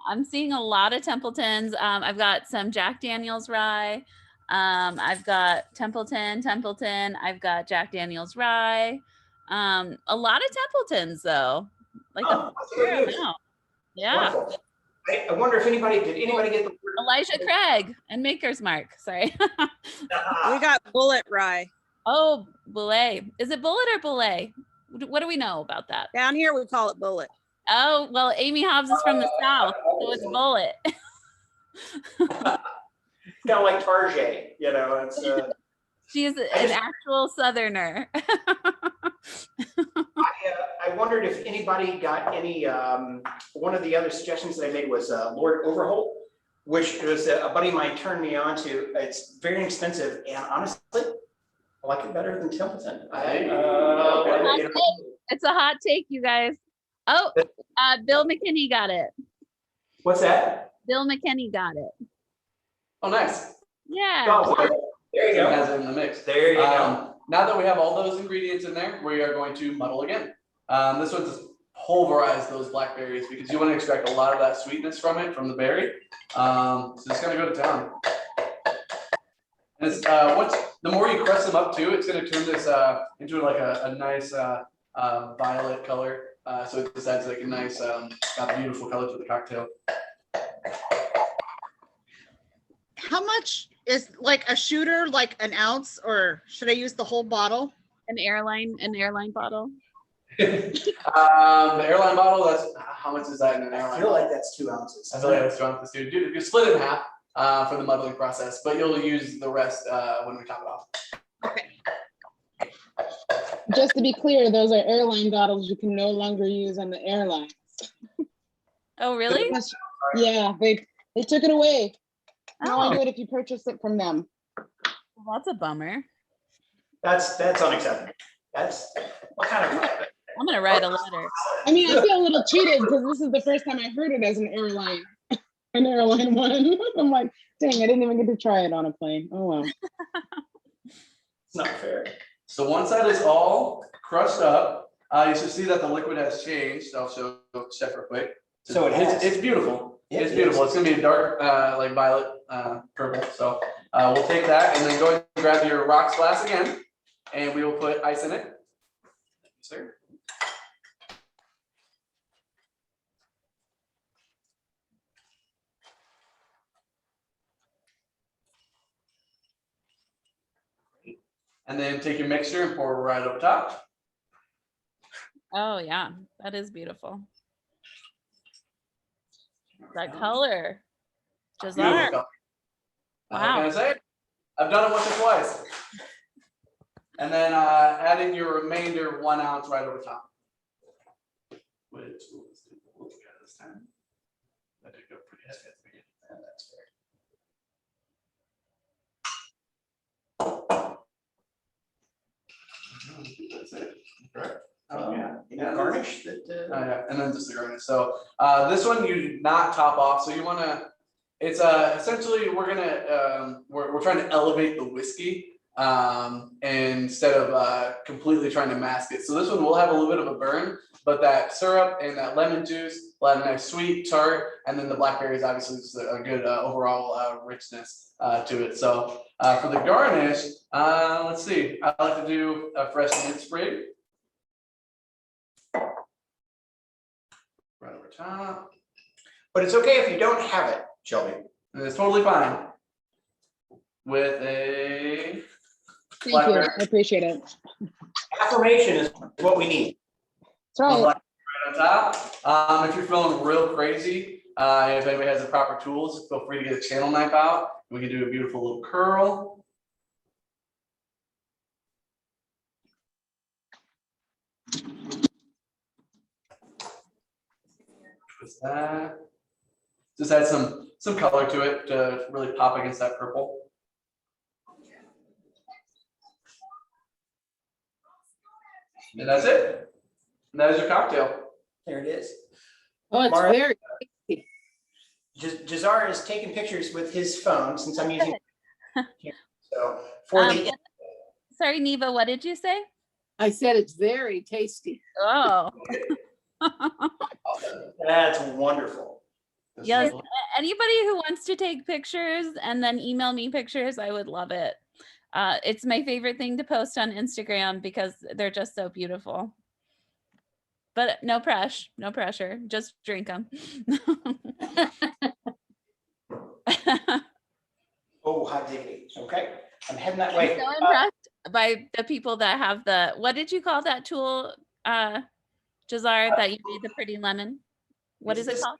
I'm seeing a lot of Templetons. I've got some Jack Daniel's rye. I've got Templeton. I've got Jack Daniel's rye. A lot of Templetons though. Like a fair amount. Yeah. Wonderful. I wonder if did anybody get the Elijah Craig and Maker's Mark. Sorry. We got Bullet Rye. Oh, Bullet. Is it Bullet or Bullet? What do we know about that? Down here, we call it Bullet. Oh, well, Amy Hobbs is from the South, so it's Bullet. Kind of like Tarjay, it's. She is an actual Southerner. I wondered if anybody got any, one of the other suggestions that I made was Lord Overholt, which was a buddy of mine turned me on to. It's very inexpensive, and honestly, I like it better than Templeton. It's a hot take, you guys. Oh, Bill McKinney got it. What's that? Bill McKinney got it. Oh, nice. Yeah. Oh, there you go. Has it in the mix. There you go. Now that we have all those ingredients in there, we are going to muddle again. This one's just pulverize those blackberries because you want to extract a lot of that sweetness from the berry. So it's gonna go to town. And it's the more you crust them up too, it's gonna turn this into like a nice violet color. So it just adds like a nice, beautiful color to the cocktail. How much is like a shooter, like an ounce, or should I use the whole bottle? An airline bottle. The airline bottle, that's how much is that in an airline? I feel like that's 2 ounces. I feel like that's 2 ounces too. You split it in half for the muddling process, but you'll use the rest when we top it off. Okay. Just to be clear, those are airline bottles you can no longer use on the airlines. Oh, really? Yeah, they took it away. No, I Oh, do it if you purchase it from them. well, that's a bummer. That's unacceptable. That's what kind of. I'm gonna write a letter. I mean, I feel a little cheated because this is the first time I heard it as an airline one. I'm like, dang, I didn't even get to try it on a plane. Oh well. It's not fair. So once that is all crushed up, you should see that the liquid has changed. I'll show Chef real quick. So it has. It's beautiful. Yeah, It's beautiful. It's gonna be a dark, like violet, purple. So we'll take that and then go ahead and grab your rocks glass again, and we will put ice in it. Sir. And then take your mixture and pour it right over top. Oh yeah, that is beautiful. That color. Beautiful Jazar. color. Wow. How can I say it? I've done it once or twice. And then add in your remainder 1 ounce right over top. Which let's do a little bit this time. That did go pretty heavy at the beginning. And that's fair. That's it. Correct. Garnish that. Yeah, and then just the garnish. So this one you do not top off. So you want to. It's essentially we're gonna we're trying to elevate the whiskey instead of completely trying to mask it. So this one will have a little bit of a burn, but that syrup and that lemon juice will have a nice sweet tart, and then the blackberries obviously is a good overall richness to it. So for the garnish, let's see. I like to do a fresh mint sprig right over top. But it's okay if you don't have it, Shelby. And it's totally fine with a Thank you. I appreciate it. Affirmation is what we need. That's right. Right on top. If you're feeling real crazy, if anybody has the proper tools, feel free to get a channel knife out. We can do a beautiful little curl. Twist that. Just add some color to it to really pop against that purple. And that's it. And that is your cocktail. There it is. Oh, it's Mara? very, Jazar is taking pictures with his phone since I'm using. So for the Sorry, Neva, what did you say? I said it's very tasty. Oh. That's wonderful. Yes, anybody who wants to take pictures and then email me pictures, I would love it. It's my favorite thing to post on Instagram because they're just so beautiful. But no pressure, just drink them. Oh, hot diggity. Okay, I'm heading that I'm way. so impressed by the people that have the, what did you call that tool, Jazar, that you made the pretty lemon? What is it called?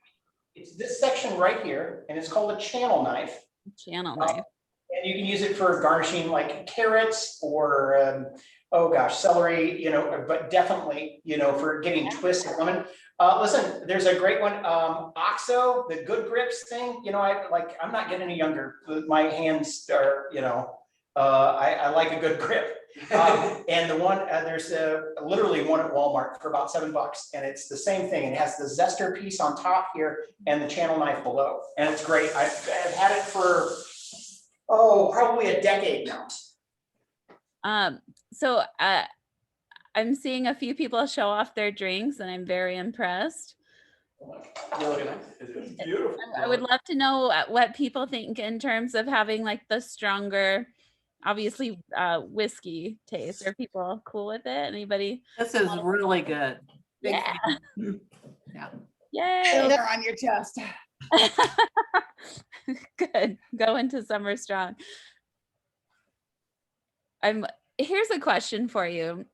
It's this section right here, and it's called a channel knife. Channel knife. And you can use it for garnishing like carrots or, oh gosh, celery, you know, but definitely, you know, for getting twists of lemon. Listen, there's a great one, OXO, the Good Grips thing, you know, I'm not getting any younger. My hands are, you know, I like a good grip. And the one, there's literally one at Walmart for about $7, and it's the same thing. It has the zester piece on top here and the channel knife below, and it's great. I've had it for, probably a decade now. So I'm seeing a few people show off their drinks, and I'm very impressed. You're looking nice. It's beautiful. I would love to know what people think in terms of having like the stronger, obviously whiskey taste. Are people cool with it? Anybody? This is really good. Big Yeah. fan. Yeah. Yay. They're on your chest. Good. Go into summer strong. Here's a question for you.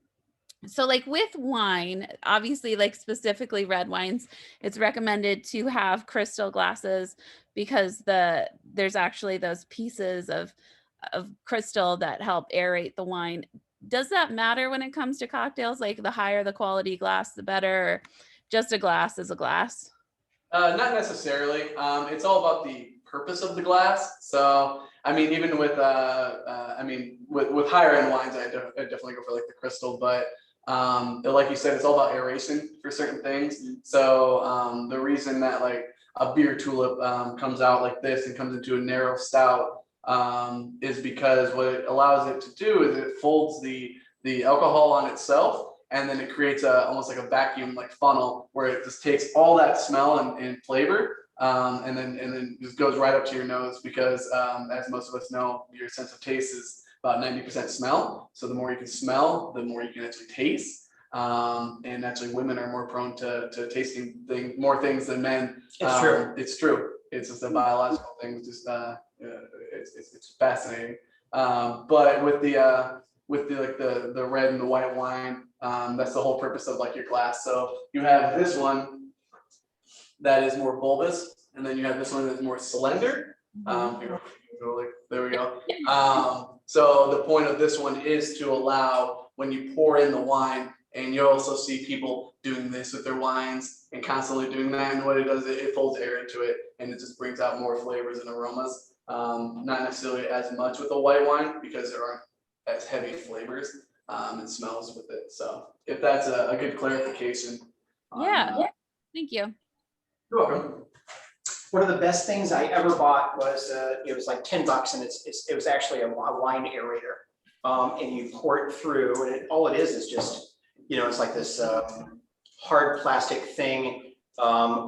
So like with wine, obviously like specifically red wines, it's recommended to have crystal glasses because there's actually those pieces of crystal that help aerate the wine. Does that matter when it comes to cocktails? Like the higher the quality glass, the better, or just a glass is a glass? Not necessarily. It's all about the purpose of the glass. So, I mean, even with, with higher end wines, I definitely go for like the crystal, but like you said, it's all about aeration for certain things. So the reason that like a beer tulip comes out like this and comes into a narrow stout is because what it allows it to do is it folds the alcohol on itself, and then it creates almost like a vacuum like funnel where it just takes all that smell and flavor and then just goes right up to your nose, because as most of us know, your sense of taste is about 90% smell. So the more you can smell, the more you can actually taste. And actually women are more prone to tasting more things than men. It's true. It's true. It's just a biological thing. It's just it's fascinating. But with the red and the white wine, that's the whole purpose of like your glass. So you have this one that is more bulbous, and then you have this one that's more slender. There we go. So the point of this one is to allow when you pour in the wine, and you also see people doing this with their wines and constantly doing that. And what it does, it folds air into it, and it just brings out more flavors and aromas. Not necessarily as much with a white wine because there aren't as heavy flavors and smells with it. So if that's a good clarification. Yeah. Thank you. You're welcome. One of the best things I ever bought was, it was like $10, and it was actually a wine aerator. And you pour it through, and all it is just, you know, it's like this hard plastic thing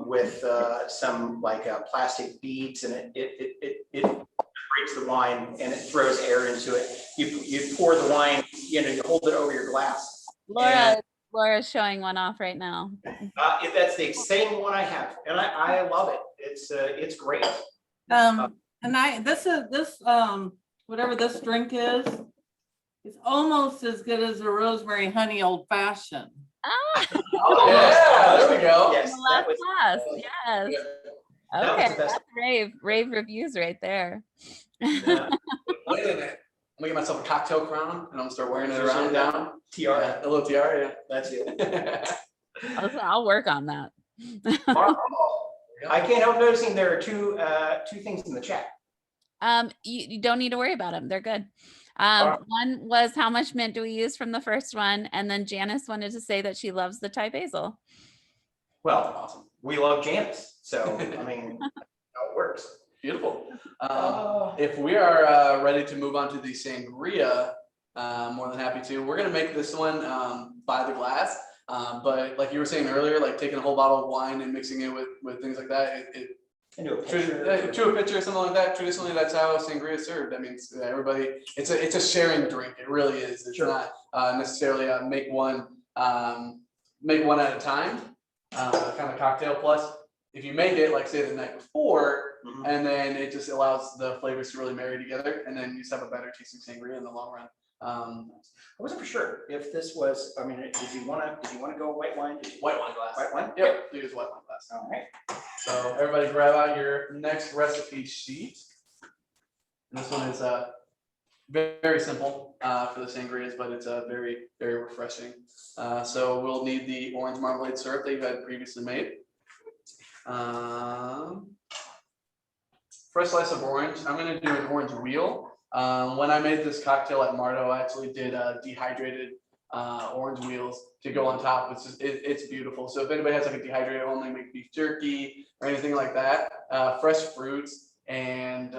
with some like plastic beads, and it breaks the wine and it throws air into it. You pour the wine, you know, you hold it over your glass. Laura's showing one off right now. That's the same one I have, and I love it. It's great. And this whatever this drink is, It's almost as good as a rosemary honey old fashioned. Ah, Oh, yeah, there we go. Yes, that was. class. Yes. That was Okay, the best. that's rave reviews right there. Yeah. Wait a minute. I'm gonna get myself a cocktail crown and I'm gonna start wearing it Sure, around yeah. down. Tiara, Yeah, a little tiara, that's it. yeah. I'll work on that. I can't help noticing there are two things in the chat. You don't need to worry about them. They're good. Alright. One was how much mint do we use from the first one? And then Janice wanted to say that she loves the Thai basil. Well, Awesome. we love Janice, so I mean, how it works. Beautiful. Oh. If we are ready to move on to the sangria, more than happy to. We're gonna make this one by the glass. But like you were saying earlier, like taking a whole bottle of wine and mixing it with things like that, Into a to picture. a pitcher or something like that. Traditionally, that's how sangria is served. That means everybody. It's a sharing drink. It really is. It's Sure. not necessarily a make one at a time kind of cocktail. Plus, if you make it like say the night before, Mhm. and then it just allows the flavors to really marry together, and then you just have a better tasting sangria in the long run. I wasn't for sure if this was, I mean, did you wanna go white wine? White wine glass. White wine? Yep, use white wine glass. All right. So everybody grab out your next recipe sheet. And this one is very simple for the sangrias, but it's very, very refreshing. So we'll need the orange marmalade syrup that you had previously made. Fresh slice of orange. I'm gonna do an orange wheel. When I made this cocktail at Mardo, I actually did dehydrated orange wheels to go on top. It's beautiful. So if anybody has like a dehydrated one, they make beef jerky or anything like that, fresh fruits and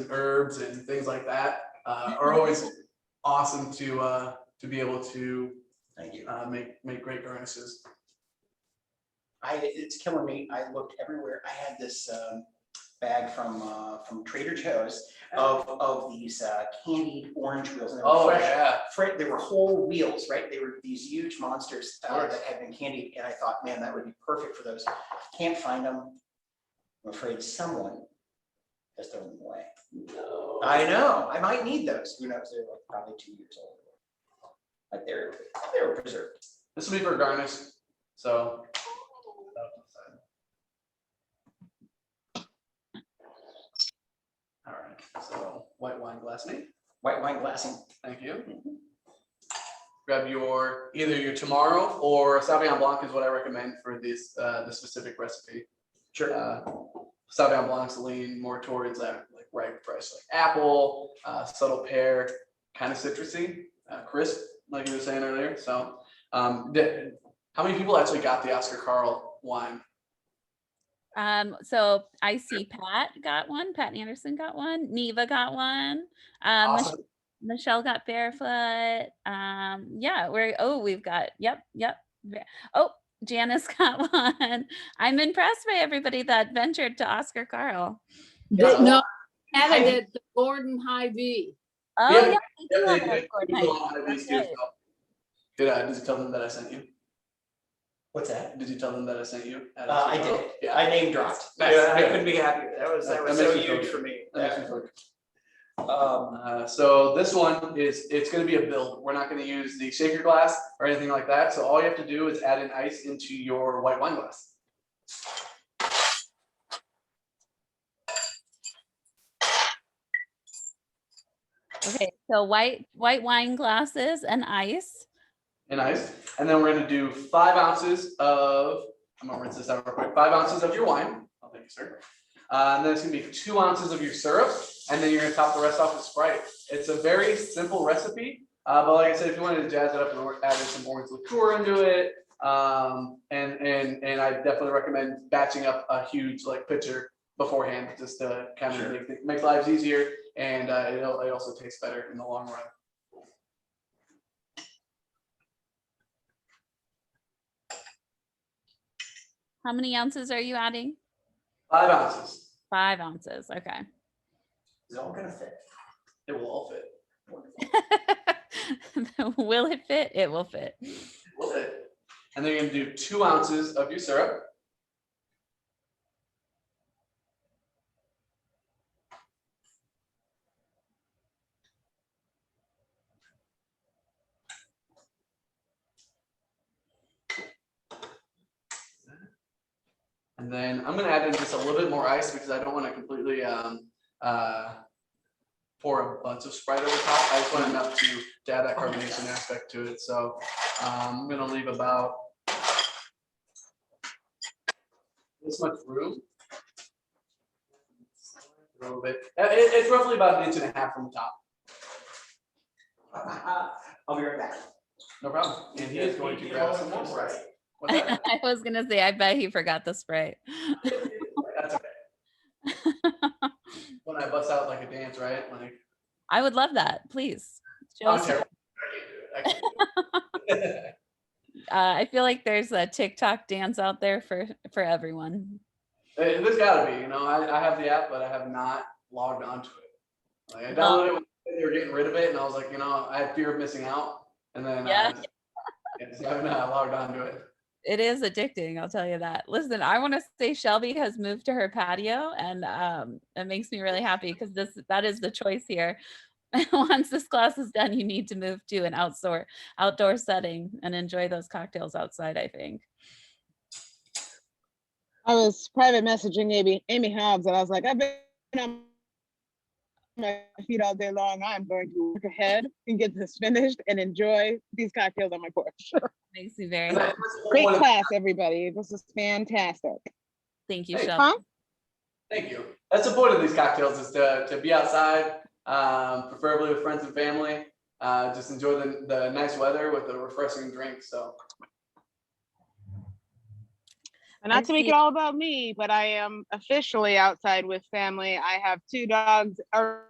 herbs and things like that are always awesome to be able to Thank you. make great garnishes. It's killing me. I looked everywhere. I had this bag from Trader Joe's of these candied orange wheels. And they were Oh fresh. yeah. They were whole wheels, right? They were these huge monsters course. that had been candied, and I thought, man, that would be perfect for those. Can't find them. I'm afraid someone has thrown them away. No. I know. I might need those. Who knows? They're like probably 2 years old. But they were preserved. This will be for garnish. So. All right. So white wine glass me. White wine glassing. Thank you. Grab either your Tomorrow or Sauvignon Blanc is what I recommend for this specific recipe. Sure. Sauvignon Blancs lean more towards like ripe, fresh, like apple, subtle pear, kind of citrusy, crisp, like you were saying earlier. So, how many people actually got the Oscar Carl wine? So I see Pat got one, Pat Anderson got one, Neva got one, Awesome. Michelle got Barefoot. Yeah, we've got, yep. Oh, Janice got one. I'm impressed by everybody that ventured to Oscar Carl. No, Hannah did the Gordon Hy-Vee. Oh, Yeah, yeah. they do Yeah, have that Gordon Hy-Vee. That's right. Did you tell them that I sent you? What's that? Did you tell them that I sent you? I did. Yeah. I name dropped. Nice. Yeah, I Yeah. couldn't be happier. That was That so makes me feel huge good. for me. That makes me feel good. So this one it's going to be a build. We're not going to use the shaker glass or anything like that. So all you have to do is add an ice into your white wine glass. Okay, so white wine glasses and ice. And ice. And then we're going to do 5 ounces of, I'm going to rinse this out real quick, 5 ounces of your wine. Oh, thank you, sir. And then it's going to be 2 ounces of your syrup. And then you're going to top the rest off with Sprite. It's a very simple recipe. But like I said, if you wanted to jazz it up and add some orange liqueur into it, and I definitely recommend batching up a huge like pitcher beforehand, just to kind of make lives easier, and it also tastes better in the long run. How many ounces are you adding? 5 ounces. 5 ounces. Okay. Is it all gonna fit? It will all fit. Will it fit? It will fit. Will fit. And then you're going to do 2 ounces of your syrup. And then I'm gonna add in just a little bit more ice because I don't want to completely pour a bunch of Sprite over top. I just want enough to add that carbonation aspect to it. So I'm gonna leave about this much room. A little bit. It's roughly about 1.5 inches from the top. I'll be right back. No problem. And he is going to grab some more Sprite. What's that? I was gonna say, I bet he forgot the Sprite. That's okay. When I bust out like a dance, right? Like I would love that, please. Show I'm us- terrible. I can't do it. I feel like there's a TikTok dance out there for everyone. There's gotta be, you know, I have the app, but I have not logged onto it. Like I downloaded it when they were getting rid of it, and I was like, you know, I had fear of missing out. And then Yeah. so I haven't logged onto it. It is addicting, I'll tell you that. Listen, I want to say Shelby has moved to her patio, and it makes me really happy because that is the choice here. Once this class is done, you need to move to an outdoor setting and enjoy those cocktails outside, I think. I was private messaging Amy Hobbs, and I was like, I've been on my feet all day long. I'm going to work ahead and get this finished and enjoy these cocktails on my porch. Makes me very happy. Great class, everybody. This is fantastic. Thank you, Hey, Shelby. Huh? Thank you. That's the point of these cocktails is to be outside, preferably with friends and family. Just enjoy the nice weather with a refreshing drink. So. And not to make it all about me, but I am officially outside with family. I have 2 dogs, or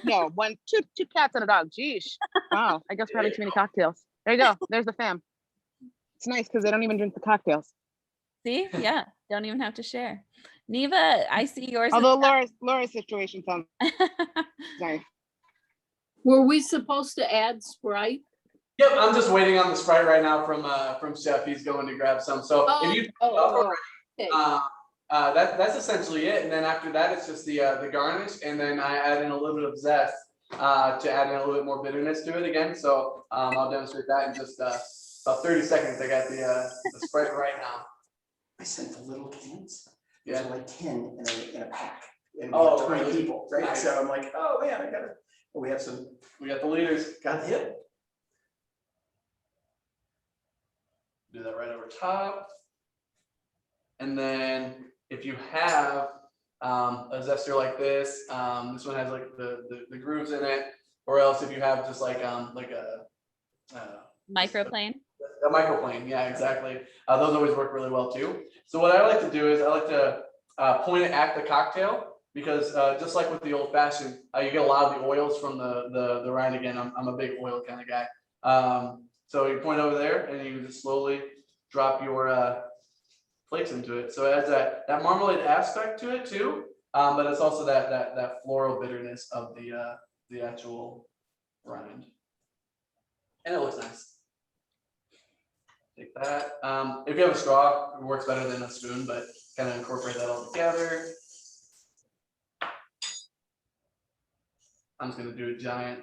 no, two cats and a dog. Jeez. Wow. I guess we're having too many cocktails. There you go. There's the fam. It's nice because they don't even drink the cocktails. See? Yeah. Don't even have to share. Neva, I see yours. is Although up. Laura's situation sounds nice. Were we supposed to add Sprite? Yep, I'm just waiting on the Sprite right now from Chef. He's going to grab some. So if you Okay. that's essentially it. And then after that, it's just the garnish, and then I add in a little bit of zest to add in a little bit more bitterness to it again. So I'll demonstrate that in just about 30 seconds. I got the Sprite right now. I sent the little cans. Yeah. There's like 10 in a pack. And Oh, 20 really? people, right? Nice. So I'm like, oh man, I got it. We have some, We got the leaders. got the hit. Do that right over top. And then if you have a zester like this one has like the grooves in it, or else if you have just like a Microplane. a microplane, yeah, exactly. Those always work really well too. So what I like to do is I like to point it at the cocktail, because just like with the old fashioned, you get a lot of the oils from the rind. Again, I'm a big oil kind of guy. So you point over there and you just slowly drop your flakes into it. So it adds that marmalade aspect to it too, but it's also that floral bitterness of the actual rind, and it looks nice. Take that. If you have a straw, it works better than a spoon, but kind of incorporate that all together. I'm just gonna do a giant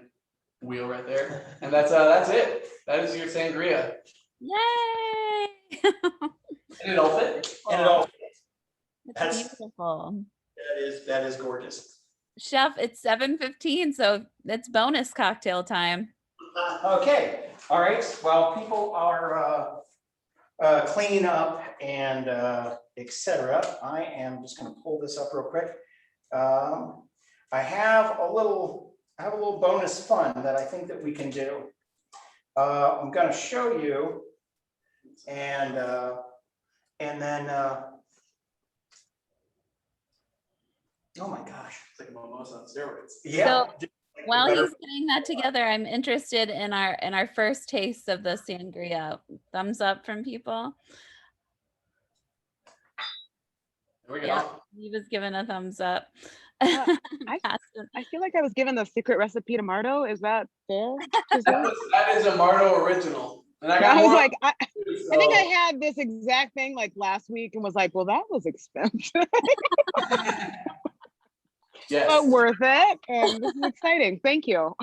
wheel right there, and that's it. That is your sangria. Yay! And it all fit. And it all, It's That's- beautiful. that is gorgeous. Chef, it's 7:15, so it's bonus cocktail time. Okay, all right. While people are cleaning up and etc., I am just going to pull this up real quick. I have a little bonus fun that I think that we can do. I'm going to show you, and then oh my gosh, It's like a mimosa on steroids. yeah. While Better- he's getting that together, I'm interested in our first taste of the sangria. Thumbs up from people. There we go. Yeah, he was given a thumbs up. I Aspen- I feel like I was given the secret recipe to Mardo. Is that fair? That is a Mardo original. And I got I was more like, I think I so- had this exact thing like last week and was like, well, that was expensive, Yes. but worth it. And this is exciting. Thank you.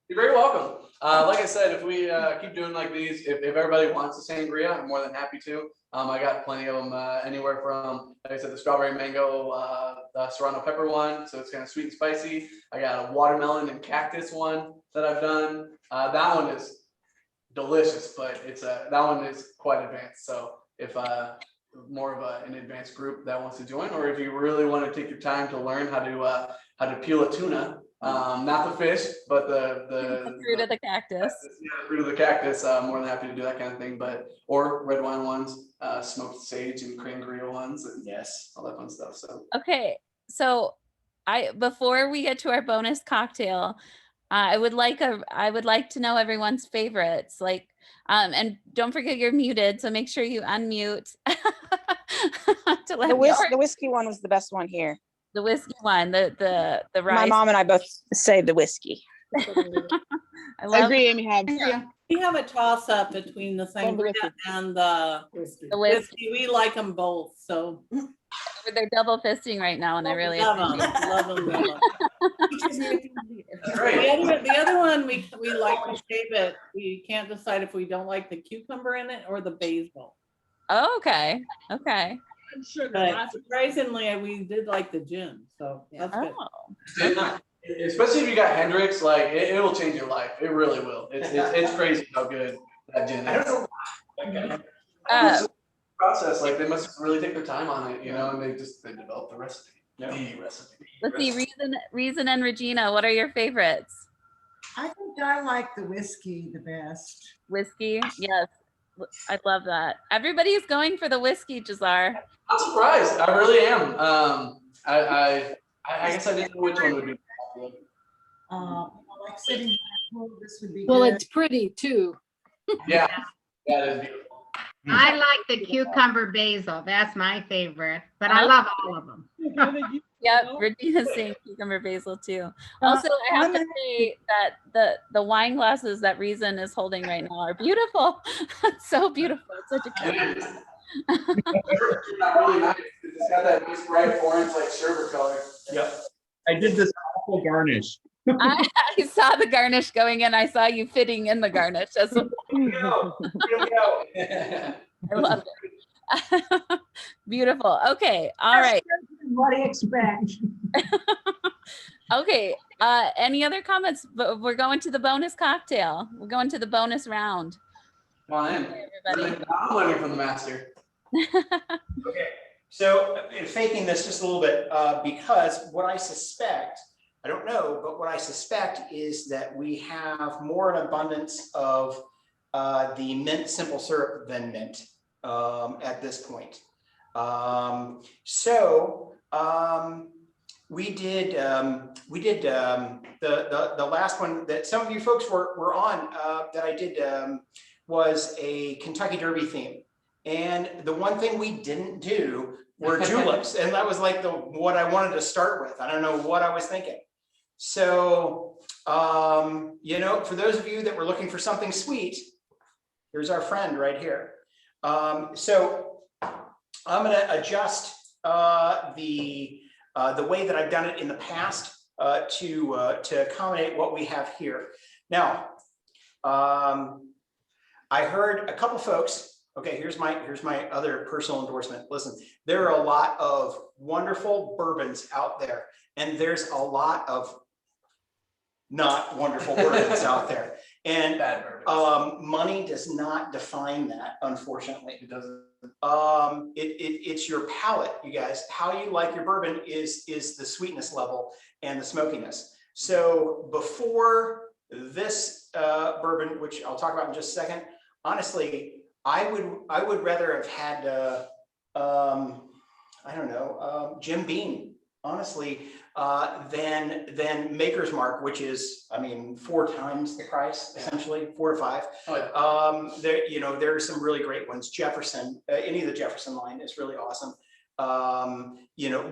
You're very welcome. Like I said, if we keep doing like these, if everybody wants a sangria, I'm more than happy to. I got plenty of them anywhere from, like I said, the strawberry mango, the serrano pepper one, so it's kind of sweet and spicy. I got a watermelon and cactus one that I've done. That one is delicious, but it's that one is quite advanced. So if more of an advanced group that wants to join, or if you really want to take your time to learn how to peel a tuna. Not the fish, but the fruit of the cactus. Yeah, the fruit of the cactus. More than happy to do that kind of thing. Or red wine ones, smoked sage and cranberry ones, and Yes, all that fun stuff. So Okay, so before we get to our bonus cocktail, I would like to know everyone's favorites. Like, and don't forget you're muted, so make sure you unmute. To let The whiskey one was the best one here. the whiskey one, the My rice. mom and I both say the whiskey. I I love agree, Amy Hobbs. We have a toss up between the sangria and the the whiskey. whiskey. We like them both, so. They're double fisting right now, and I really Love them, appreciate it. love them, love 'em. that's great. The other one, we like to shave it. We can't decide if we don't like the cucumber in it or the basil. Oh, okay. But surprisingly, we did like the gin, so that's good. Oh, Especially if you got Hendrix, like it will change your life. It really will. It's crazy how good that gin is. I don't know why. uh, Process, like they must really take their time on it, and they develop the recipe. Yeah. The recipe. let's see, Reason and Regina, what are your favorites? I think I like the whiskey the best. Whiskey, yes, I love that. Everybody's going for the whiskey, Jazar. I'm surprised. I really am. I guess I didn't know which one would be. Like sitting back home, this would be Well, good. it's pretty too. Yeah, that is beautiful. I like the cucumber basil. That's my favorite, but I love all of them. Yep, Regina's saying cucumber basil too. Also, I have to say that the wine glasses that Reason is holding right now are beautiful. It's so beautiful. It's such a cute. It's not really nice. It's got that nice bright orange, like sherbet color. Yep. I did this awful garnish. I saw the garnish going in. I saw you fitting in the garnish. That's what, Here we go. I love it. Beautiful. Okay. All right. What do you expect? Okay. Any other comments? We're going to the bonus cocktail. We're going to the bonus round. Come on in. Okay, everybody. I'm learning from the master. Okay, so faking this just a little bit, because what I suspect, I don't know, but what I suspect is that we have more an abundance of the mint simple syrup than mint at this point. We did the last one that some of you folks were on that I did was a Kentucky Derby theme. And the one thing we didn't do were juleps. And that was like what I wanted to start with. I don't know what I was thinking. So, for those of you that were looking for something sweet, here's our friend right here. So I'm going to adjust the way that I've done it in the past to accommodate what we have here. Now, I heard a couple folks. Okay, here's my other personal endorsement. Listen, there are a lot of wonderful bourbons out there, and there's a lot of not wonderful bourbons out there. And money does not define that, unfortunately. It doesn't. It's your palate, you guys. How you like your bourbon is the sweetness level and the smokiness. So before this bourbon, which I'll talk about in just a second, honestly, I would rather have had I don't know, Jim Beam, honestly, than Maker's Mark, which is, 4 times the price, essentially 4 to 5. Oh, yeah. There are some really great ones. Jefferson, any of the Jefferson line is really awesome.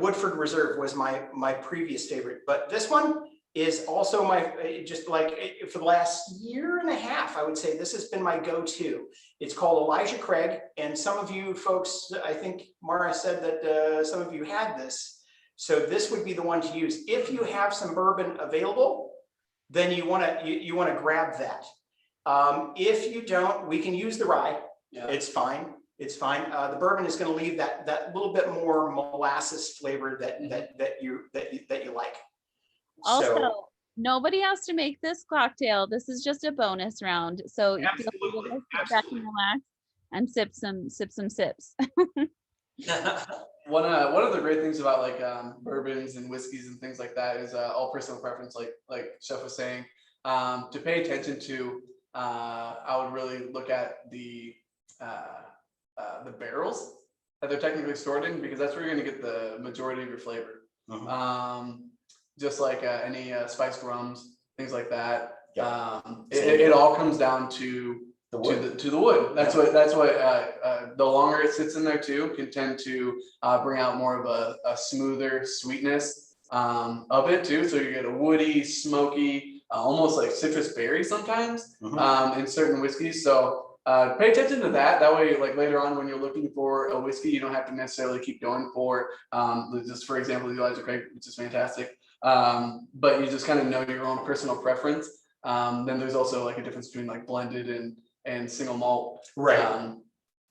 Woodford Reserve was my previous favorite, but this one is also just like for the last year and a half, I would say this has been my go-to. It's called Elijah Craig. And some of you folks, I think Mara said that some of you had this. So this would be the one to use. If you have some bourbon available, then you wanna grab that. If you don't, we can use the rye. Yeah. It's fine. It's fine. The bourbon is going to leave that little bit more molasses flavor that you like. Also, So, nobody has to make this cocktail. This is just a bonus round. So you feel free to sit back and relax and sip some sips. One of the great things about like bourbons and whiskeys and things like that is all personal preference, like Chef was saying. To pay attention to, I would really look at the barrels that they're technically stored in, because that's where you're going to get the majority of your flavor. Just like any spiced rums, things like that. It all comes down to the wood. That's what the longer it sits in there too can tend to bring out more of a smoother sweetness of it too. So you get a woody, smoky, almost like citrus berry sometimes in certain whiskeys. So pay attention to that. That way, like later on when you're looking for a whiskey, you don't have to necessarily keep going for just for example, the Elijah Craig, which is fantastic. But you just kind of know your own personal preference. Then there's also like a difference between like blended and single malt. right.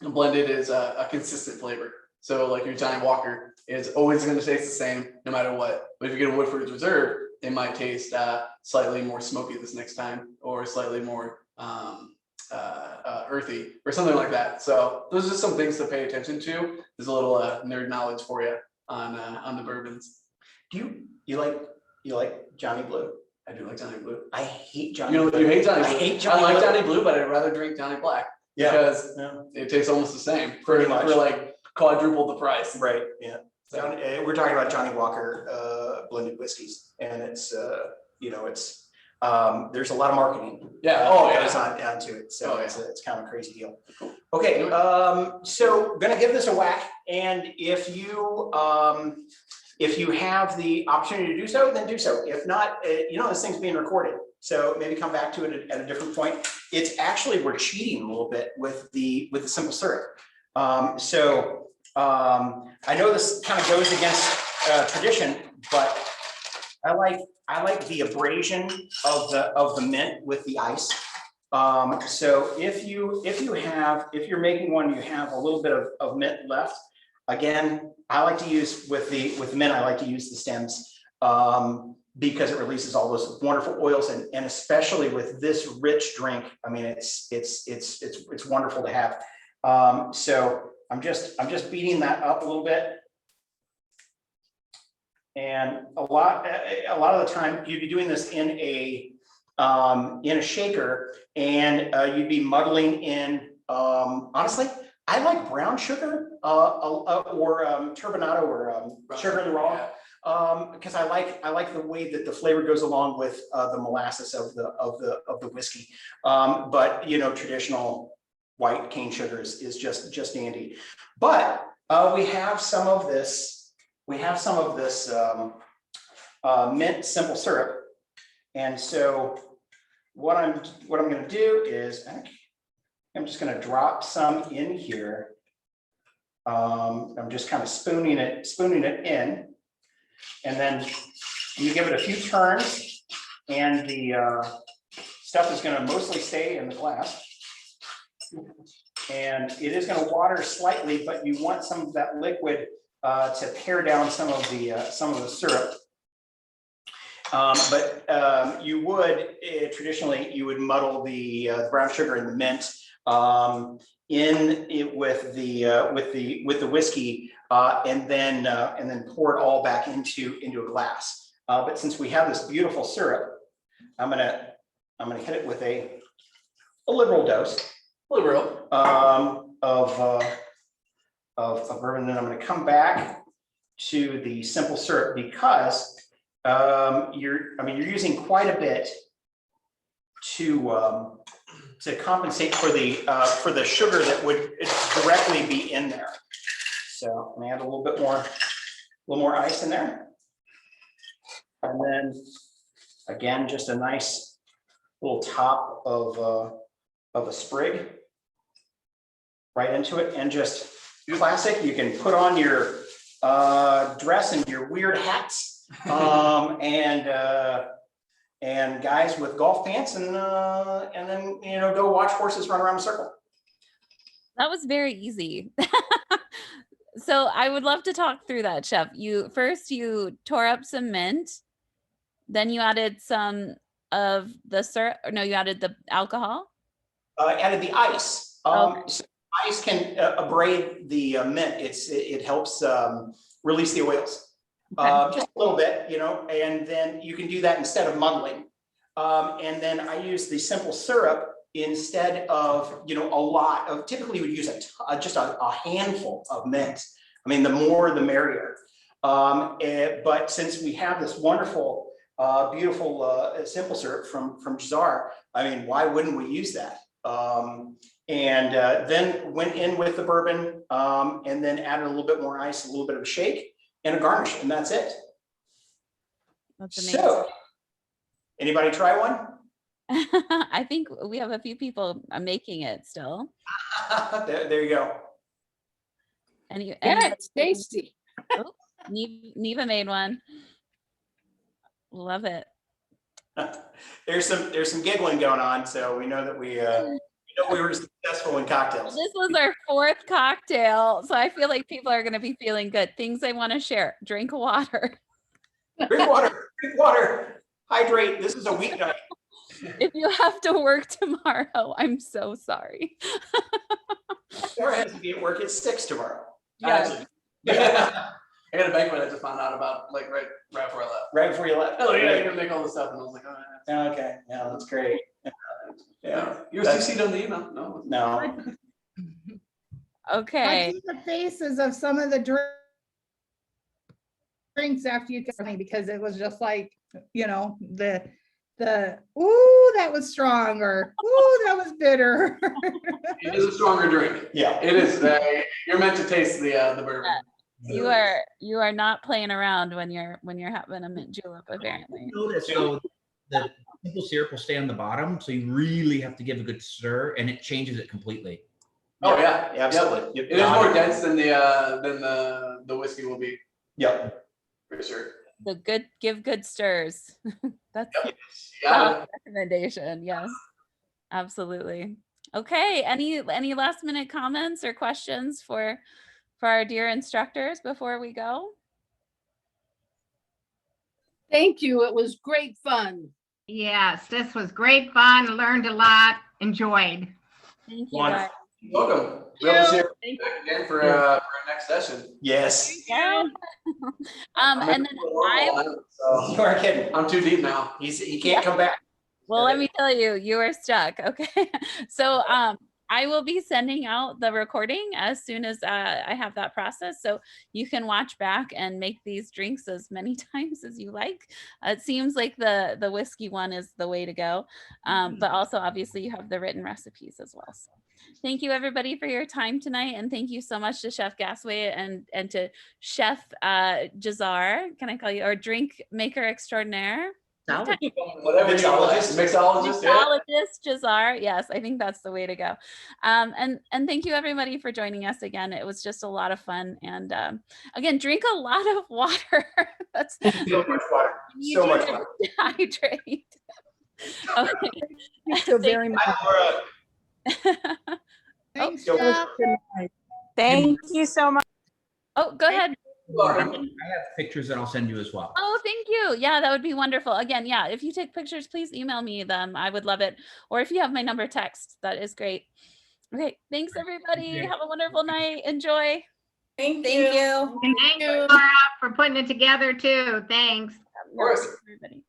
Blended is a consistent flavor. So like your Johnny Walker is always going to taste the same no matter what. But if you get a Woodford's Reserve, it might taste slightly more smoky this next time, or slightly more earthy, or something like that. So those are just some things to pay attention to. There's a little nerd knowledge for you on the bourbons. Do you like Johnny Blue? I do like Johnny Blue. I hate Johnny You Blue. hate Johnny Blue. I hate Johnny I like Blue. Johnny Blue, but I'd rather drink Johnny Black because it tastes almost the same Pretty much. for like quadruple the price. Right. Yeah. We're talking about Johnny Walker blended whiskeys, and it's it's there's a lot of marketing. Yeah. Goes onto it, so it's kind of a crazy deal. Okay. So gonna give this a whack, and if you have the opportunity to do so, then do so. If not, this thing's being recorded, so maybe come back to it at a different point. It's actually, we're cheating a little bit with the simple syrup. I know this kind of goes against tradition, but I like the abrasion of the mint with the ice. So if you're making one, you have a little bit of mint left. Again, I like to use with the mint, I like to use the stems because it releases all those wonderful oils, and especially with this rich drink, I mean, it's wonderful to have. So I'm just beating that up a little bit. And a lot of the time you'd be doing this in a shaker, and you'd be muddling in, honestly, I like brown sugar or turbinado or sugar in the raw, because I like the way that the flavor goes along with the molasses of the whiskey. But traditional white cane sugar is just dandy. But we have some of this. We have some of this mint simple syrup, and so what I'm going to do is I'm just going to drop some in here. I'm just kind of spooning it in, and then you give it a few turns, and the stuff is going to mostly stay in the glass. And it is going to water slightly, but you want some of that liquid to pare down some of the syrup. But you would traditionally you would muddle the brown sugar and the mint in it with the whiskey, and then pour it all back into a glass. But since we have this beautiful syrup, I'm gonna hit it with a liberal dose. Of bourbon, then I'm going to come back to the simple syrup because you're using quite a bit to compensate for the sugar that would directly be in there. So I'm going to add a little more ice in there, and then again just a nice little top of a sprig right into it, and just classic. You can put on your dress and your weird hats, and and guys with golf pants, and then, you know, go watch horses run around a circle. That was very easy. So I would love to talk through that, Chef. You tore up some mint, then you added some of the syrup, or no, you added the alcohol. Added the ice. Okay. So ice can abrade the mint. It helps release the oils. Okay. Just a little bit, you know, and then you can do that instead of muddling. And then I use the simple syrup instead of, you know, a lot of, typically you would use just a handful of mint. I mean, the more the merrier. But since we have this wonderful, beautiful simple syrup from Jazar, I mean, why wouldn't we use that? Then went in with the bourbon, and then added a little bit more ice, a little bit of a shake, and a garnish, and that's it. That's amazing. So, anybody try one? I think we have a few people making it still. There you go. Yeah, it's tasty. Neva made one. Love it. There's some giggling going on, so we know that we were successful in cocktails. This was our 4th cocktail, so I feel like people are going to be feeling good. Things they want to share: drink water. Drink water. Drink water. Hydrate. This is a weeknight. If you have to work tomorrow, I'm so sorry. Sarah has to be at work at 6 tomorrow. Yes. I got a banquet I just found out about, like right before I left. Right before you left. Oh yeah, you're gonna make all this stuff, and I was like, oh, Okay. Yeah, that's great. Yeah. you were CC'd on the email? No. No. I Okay. see the faces of some of the drinks after you took me, because it was just like, you know, the ooh, that was strong, or ooh, that was bitter. It is a stronger drink. Yeah. It is. You're meant to taste the bourbon. You are not playing around when you're having a mint julep, apparently. Notice so the simple syrup will stay on the bottom, so you really have to give a good stir, and it changes it completely. Oh yeah, absolutely. Yep. It is more dense than the whiskey will be. Yep. For sure. Give good stirs. That's Yeah. recommendation. Yes, absolutely. Okay. Any last minute comments or questions for our dear instructors before we go? Thank you. It was great fun. Yes, this was great fun. Learned a lot. Enjoyed. Thank you. Wonderful. Guys. Welcome. We'll see you again for our next session. Yes. Yeah. And then You aren't kidding. I'm too deep now. He can't come back. well, let me tell you, you are stuck. Okay. So I will be sending out the recording as soon as I have that process, so you can watch back and make these drinks as many times as you like. It seems like the whiskey one is the way to go, but also obviously you have the written recipes as well. So thank you everybody for your time tonight, and thank you so much to Chef Gasway and to Chef Jazar. Can I call you, or drink maker extraordinaire? Whatever. Mixologist. Jazar. Yes, I think that's the way to go. And thank you everybody for joining us again. It was just a lot of fun. And again, drink a lot of water. That's So much water. So much water. Hydrate. Okay. Thank you very much. Thanks, Oh, Jeff. Thank you so much. Oh, go ahead. I have pictures that I'll send you as well. Oh, thank you. Yeah, that would be wonderful. Again, yeah, if you take pictures, please email me them. I would love it. Or if you have my number, text. That is great. Okay, thanks everybody. Have a wonderful night. Enjoy. Thank you. Thanks, Laura, for putting it together too. Thanks. Of course. Everybody.